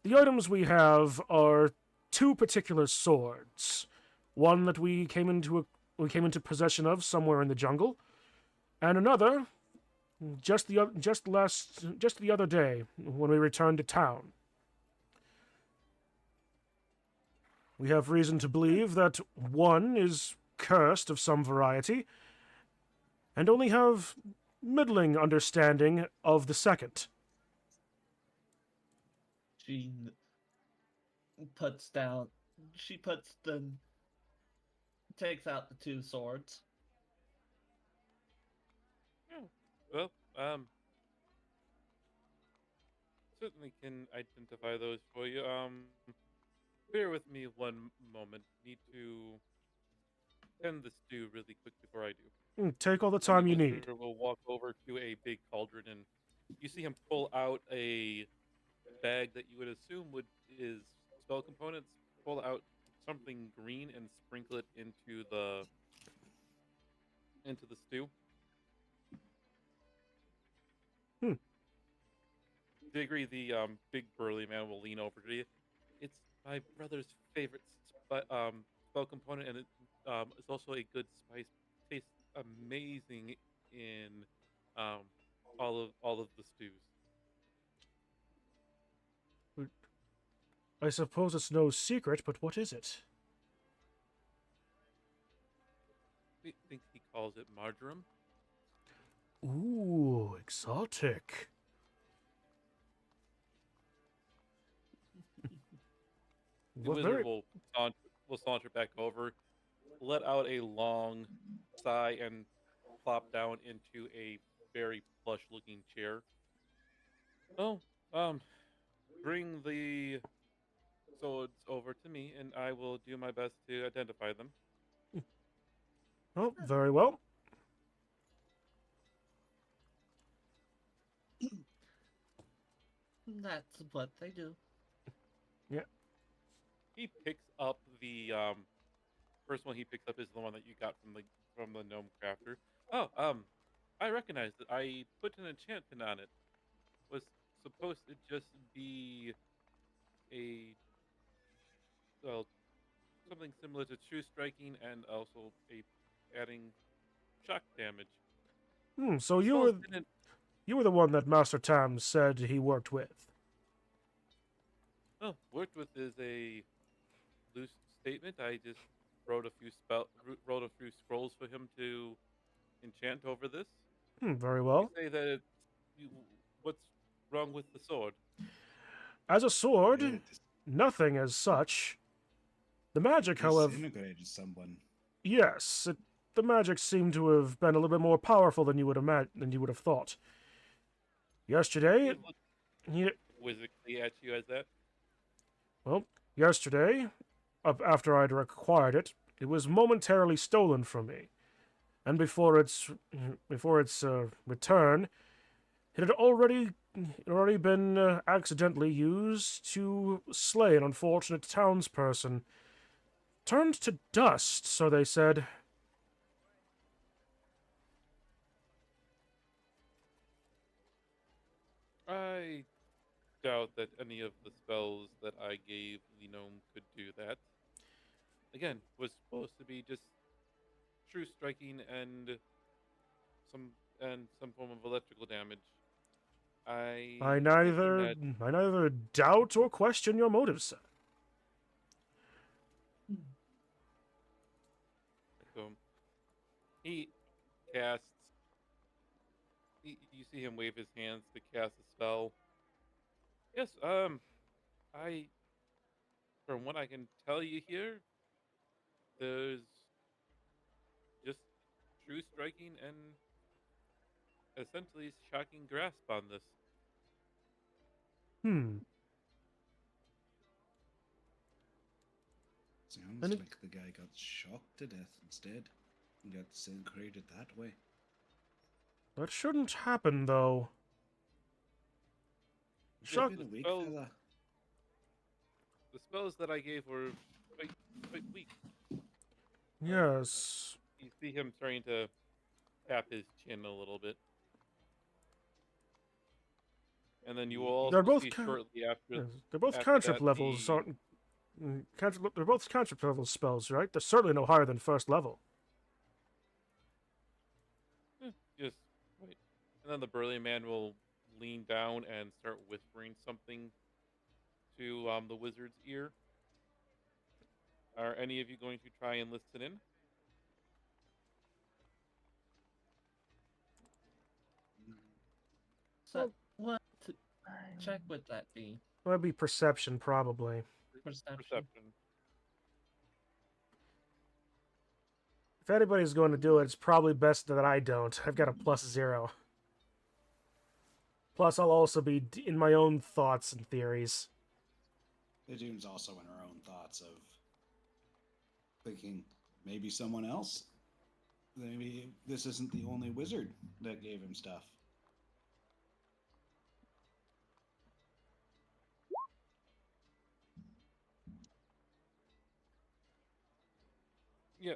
The items we have are two particular swords. One that we came into possession of somewhere in the jungle, and another just the other day when we returned to town. We have reason to believe that one is cursed of some variety, and only have middling understanding of the second. She puts down. She puts the. Takes out the two swords. Oh, well, certainly can identify those for you. Bear with me one moment. Need to tend the stew really quick before I do. Take all the And the time you need. wizard will walk over to a big cauldron, and you see him pull out a bag that you would assume is spell components. Pull out something green and sprinkle it into the stew. Hmm. Diggory, the big burly man, will lean over to you. It's my brother's favorite spell component, and it is also a good spice. Tastes amazing in um, all of the stews. I suppose it's no secret, but what is it? I think he calls it marjoram. Ooh, exotic. The wizard will saunter back over, let out a long sigh, and plop down into a very plush-looking chair. Oh, bring the swords over to me, and I will do my best to identify them. Oh, very well. That's what they do. Yeah. He picks up the first one he picks up is the one that you got from the gnome crafter. Oh, I recognize that. I put an enchantment on it. Was supposed to just be a well something similar to true striking and also a adding shock damage. So The you spells were didn't you were the one that Master Tam said he worked with. oh, worked with is a loose statement. I just wrote a few scrolls for him to enchant over this. Very You well. say that you, what's wrong with the sword? As a Yeah, sword, it nothing as such. The magic, however, disintegrated someone. yes, the magic seemed to have been a little bit more powerful than you would have thought. He Yesterday, looked he, quizzically at you as that. well, yesterday, up after I'd acquired it, it was momentarily stolen from me, and before its return, it had already been accidentally used to slay an unfortunate townsperson. Turned to dust, so they said. I doubt that any of the spells that I gave the gnome could do that. Again, was supposed to be just true striking and some some form of electrical damage. I I'm thinking neither that I neither doubt or question your motives, sir. so he casts. You see him wave his hands to cast a spell. Yes, I from what I can tell you here, there's just true striking and essentially shocking grasp on this. Hmm. Sounds And it, like the guy got shocked to death instead and got disintegrated that way. that shouldn't happen, though. Should have Shock. been a weak spell- fella. The spells that I gave were quite weak. Yes. You see him starting to tap his chin a little bit. And then you will They're also both see ca- shortly after yes, they're both after cantrip that levels, the aren't? They're both cantrip level spells, right? They're certainly no higher than first level. just wait. And then the burly man will lean down and start whispering something to the wizard's ear. Are any of you going to try and listen in? So, what check would that be? That'd be perception, probably. Perception. If anybody's going to do it, it's probably best that I don't. I've got a +0. Plus, I'll also be in my own thoughts and theories. Nadoon's also in her own thoughts of thinking maybe someone else. Maybe this isn't the only wizard that gave him stuff. Yeah,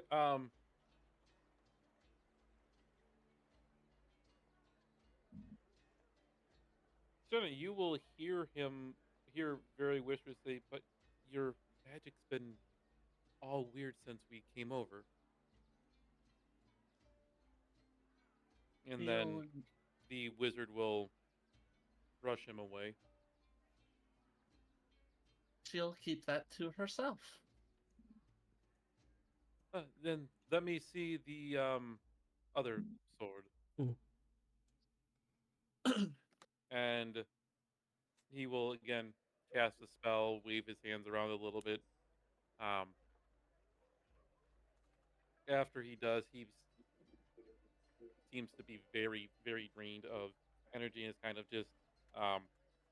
Jenna, you will hear very whisper say, but your magic's been all weird since we came over. And then the wizard will brush him away. She'll keep that to herself. Then let me see the other sword. Mm. And he will again cast a spell, wave his hands around a little bit. After he does, he seems to be very, very drained of energy and is kind of just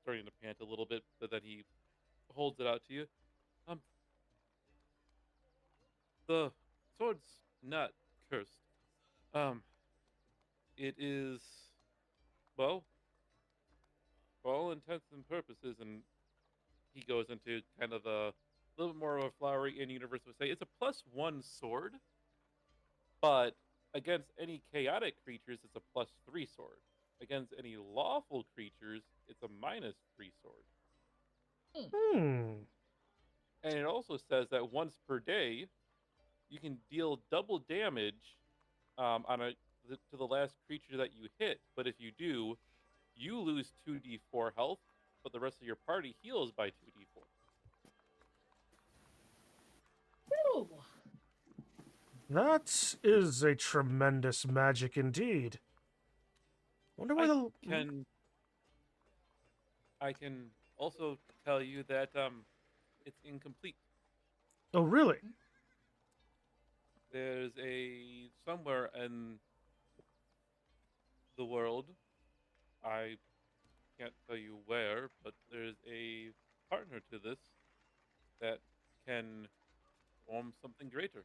starting to pant a little bit, but then he holds it out to you. Um, the sword's not cursed. Um, it is, well, for all intents and purposes, and he goes into kind of a little bit more of a flowery in universe would say it's a +1 sword, but against any chaotic creatures, it's a +3 sword. Against any lawful creatures, it's a -3 sword. Hmm. And it also says that once per day, you can deal double damage to the last creature that you hit. But if you do, you lose 2d4 health, but the rest of your party heals by 2d4. Ooh. That is a tremendous magic indeed. Wonder why I the can I can also tell you that it's incomplete. Oh, really? There's a somewhere in the world, I can't tell you where, but there's a partner to this that can form something greater.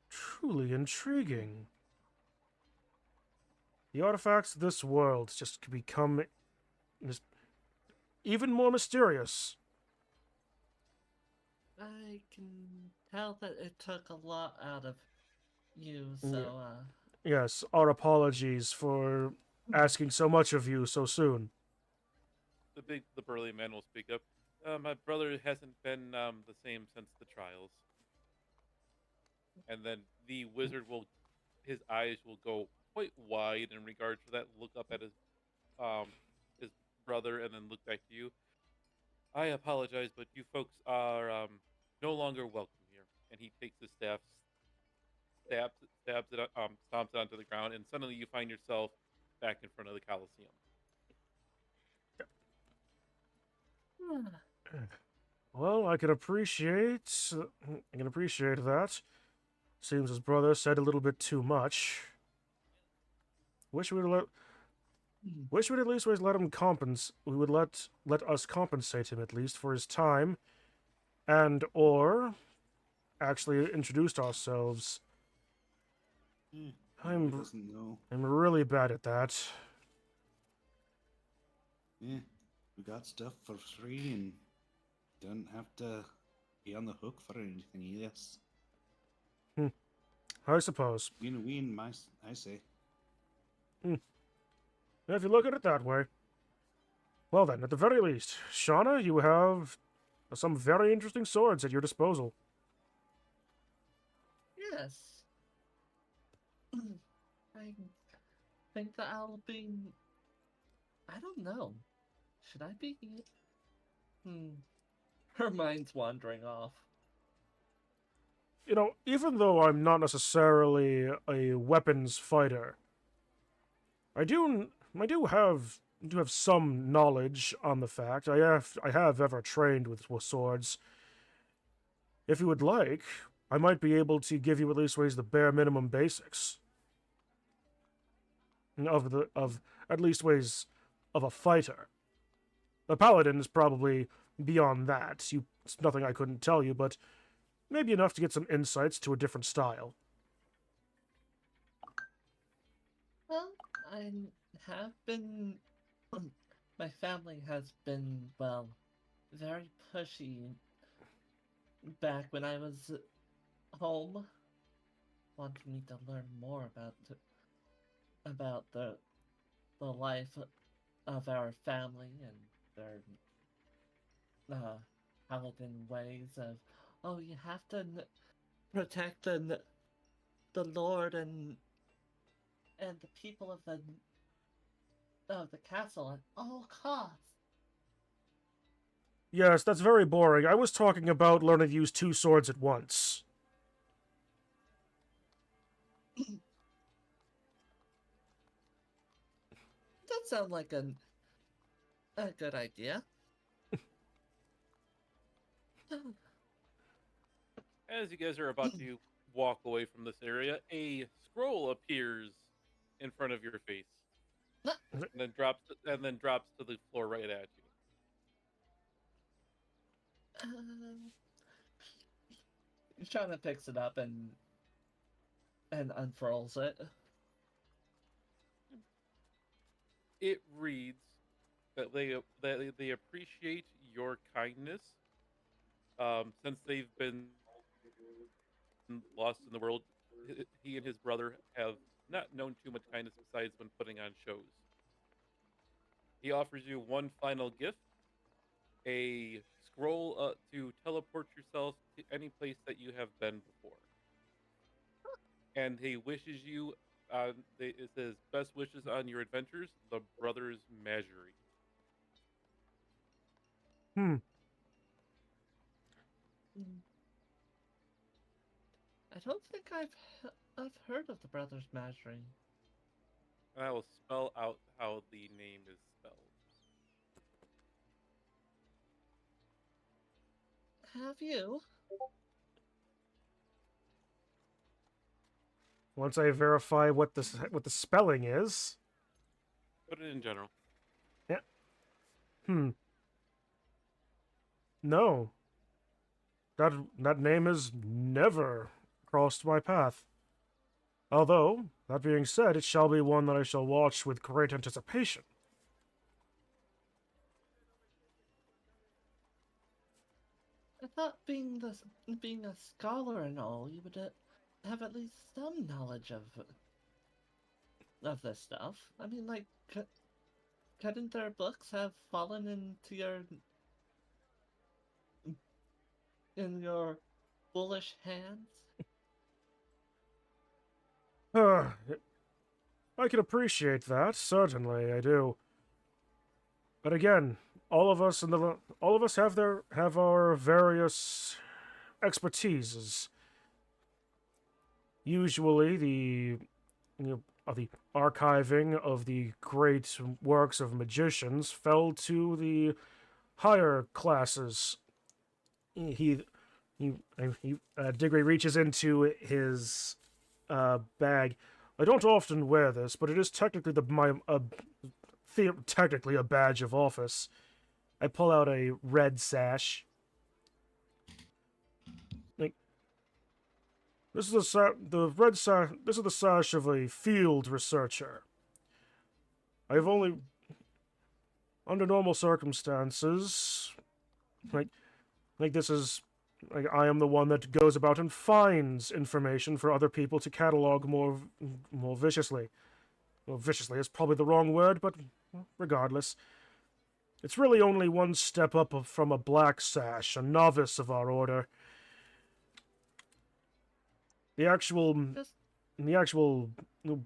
Truly intriguing. The artifacts of this world just become mis- even more mysterious. I can tell that it took a lot out of you, Yeah. so, Yes, our apologies for asking so much of you so soon. The burly man will speak up. My brother hasn't been the same since the trials. And then the wizard will, his eyes will go quite wide in regards to that. Look up at his brother, and then look back to you. I apologize, but you folks are no longer welcome here. And he takes his staff, stabs it, stomps it onto the ground, and suddenly you find yourself back in front of the Colosseum. Well, I can appreciate that. Seems his brother said a little bit too much. Wish we'd at least let him we would let us compensate him at least for his time and or actually introduced ourselves. He I'm doesn't know. I'm really bad at that. Yeah, we got stuff for free and don't have to be on the hook for anything. Yes, I suppose. win-win. I say. If you look at it that way. Well then, at the very least, Shauna, you have some very interesting swords at your disposal. yes. I think that I'll be. I don't know. Should I be. Her mind's wandering off. You know, even though I'm not necessarily a weapons fighter, I do have some knowledge on the fact. I have ever trained with swords. If you would like, I might be able to give you at least ways the bare minimum basics of at least ways of a fighter. A paladin is probably beyond that. It's nothing I couldn't tell you, but maybe enough to get some insights to a different style. Well, I have been. My family has been, well, very pushy back when I was home, wanting me to learn more about the life of our family and their paladin ways of, oh, you have to protect the Lord and the people of the castle at all costs. Yes, that's very boring. I was talking about learning to use two swords at once. That sounds like a good idea. As you guys are about to walk away from this area, a scroll appears in front of your face, and then drops to the floor right at you. Shauna picks it up and unfurls it. It reads that they appreciate your kindness, since they've been lost in the world. He and his brother have not known too much kindness besides when putting on shows. He offers you one final gift: a scroll to teleport yourself to any place that you have been before. And he wishes you, it says, best wishes on your adventures, the Brothers Menagerie. Hmm. I don't think I've heard of the Brothers Mastery. I will spell out how the name is spelled. Have you? Once I verify what the spelling is. Put it in general. Yeah. No. That name has never crossed my path. Although, that being said, it shall be one that I shall watch with great anticipation. I thought being a scholar and all, you would have at least some knowledge of this stuff. I mean, like, couldn't their books have fallen into your foolish hands? I can appreciate that, certainly I do. But again, all of us have our various expertises. Usually, the archiving of the great works of magicians fell to the higher classes. Diggory reaches into his bag. I don't often wear this, but it is technically technically a badge of office. I pull out a red sash. Like, this is the red sash. This is the sash of a field researcher. I've only, under normal circumstances, like this is, like, I am the one that goes about and finds information for other people to catalog more viciously. Well, viciously is probably the wrong word, but regardless. It's really only one step up from a black sash, a novice of our order. The actual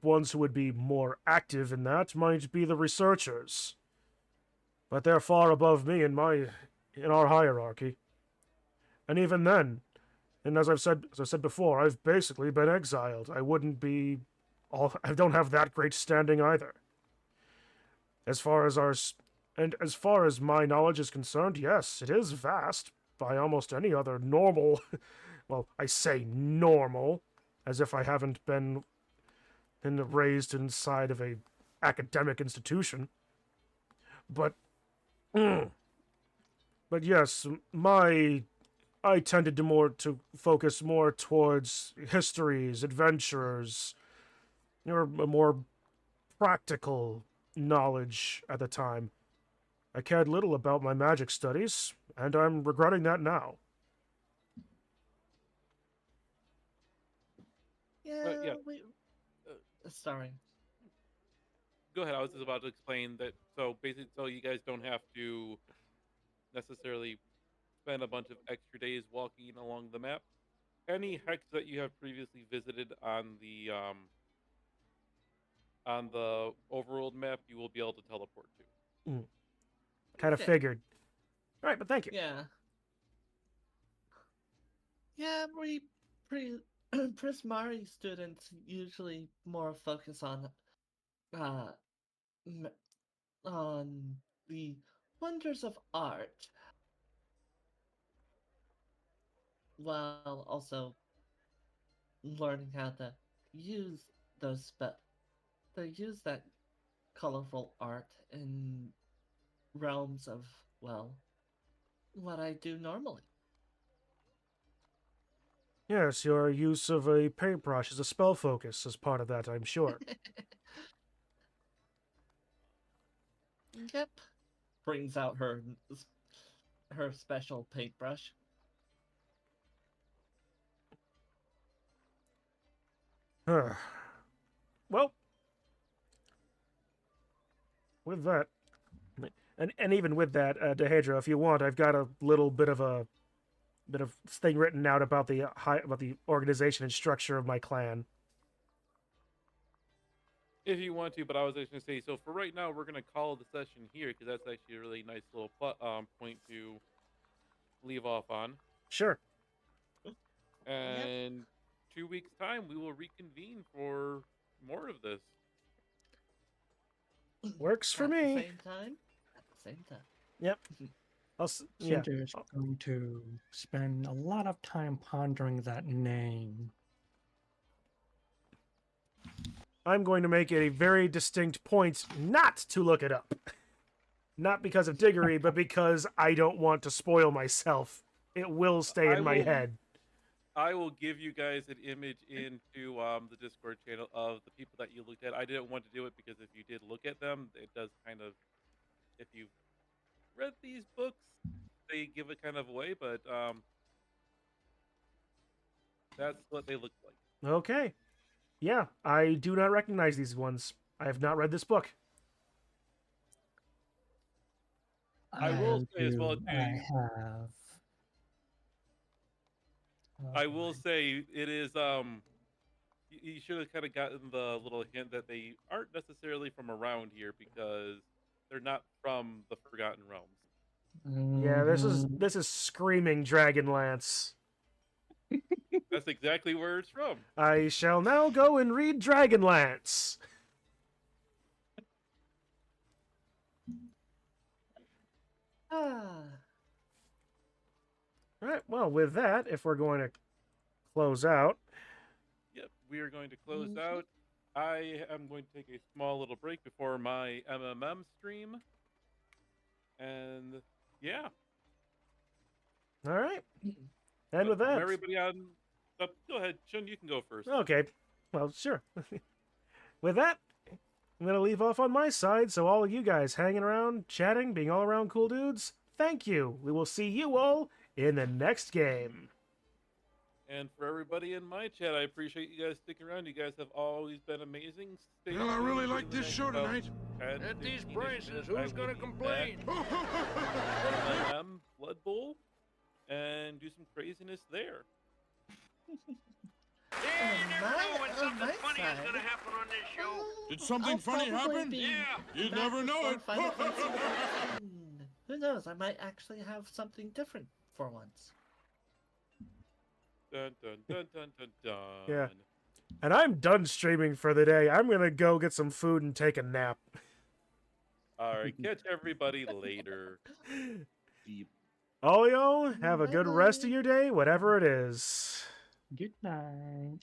ones who would be more active in that might be the researchers. But they're far above me in our hierarchy. And even then, and as I said before, I've basically been exiled. I don't have that great standing either. As far as my knowledge is concerned, yes, it is vast by almost any other normal. Well, I say normal, as if I haven't been raised inside of a academic institution. But yes, I tended to focus more towards histories, adventurers, or more practical knowledge at the time. I cared little about my magic studies, and I'm regretting that now. Yeah, Uh, sorry. Go ahead. I was just about to explain that. So basically, so you guys don't have to necessarily spend a bunch of extra days walking along the map. Any hex that you have previously visited on the overworld map, you will be able to teleport to. Kind of Okay. figured. All right, but thank you. Yeah. Yeah, we Prismari students usually more focus on on the wonders of art, while also learning how to use use that colorful art in realms of, well, what I do normally. Yes, your use of a paintbrush as a spell focus is part of that, I'm sure. Yep. Brings out her special paintbrush. Well, with that, and even with that, Dehedro, if you want, I've got a little bit of thing written out about the organization and structure of my clan. If you want to, but I was just going to say, so for right now, we're going to call the session here because that's actually a really nice little point to leave off on. Sure. And 2 weeks' time, we will reconvene for more of this. Works for At me. the same time. At the same time. Yep. Yeah. Cinder is going to spend a lot of time pondering that name. I'm going to make it a very distinct point not to look it up. Not because of Diggory, but because I don't want to spoil myself. It will stay in my head. I will give you guys an image into the Discord channel of the people that you looked at. I didn't want to do it because if you did look at them, it does kind of, if you've read these books, they give it kind of away, but that's what they look like. Okay. Yeah, I do not recognize these ones. I have not read this book. I will say as well, I have. I will say it is you should have kind of gotten the little hint that they aren't necessarily from around here because they're not from the Forgotten Realms. Yeah, this is screaming Dragonlance. That's exactly where it's from. I shall now go and read Dragonlance. Ah. All right, well, with that, if we're going to close out. Yep, we are going to close out. I am going to take a small little break before my MMM stream. And yeah. All right. And with that. Everybody on. Go ahead, Shun, you can go first. Okay. Well, sure. With that, I'm going to leave off on my side, so all of you guys hanging around, chatting, being all around cool dudes, thank you. We will see you all in the next game. And for everybody in my chat, I appreciate you guys sticking around. You guys have always been amazing. Stay Well, I tuned really for like the this next show about tonight. 10, At these 15 prices, minutes. who's I will gonna be complain? back on Blood Bowl and do some craziness there. Yeah, you never know when on something my funny is side, gonna happen on this show. Did something I'll funny probably happen? be Yeah. You'd back never know before it. Final Fantasy 14. Who knows? I might actually have something different for once. Dun dun dun dun dun dun. Yeah. And I'm done streaming for the day. I'm going to go get some food and take a nap. All right, catch everybody later. Deep. All y'all, have a good rest of Bye-bye. your day, whatever it is. Good night.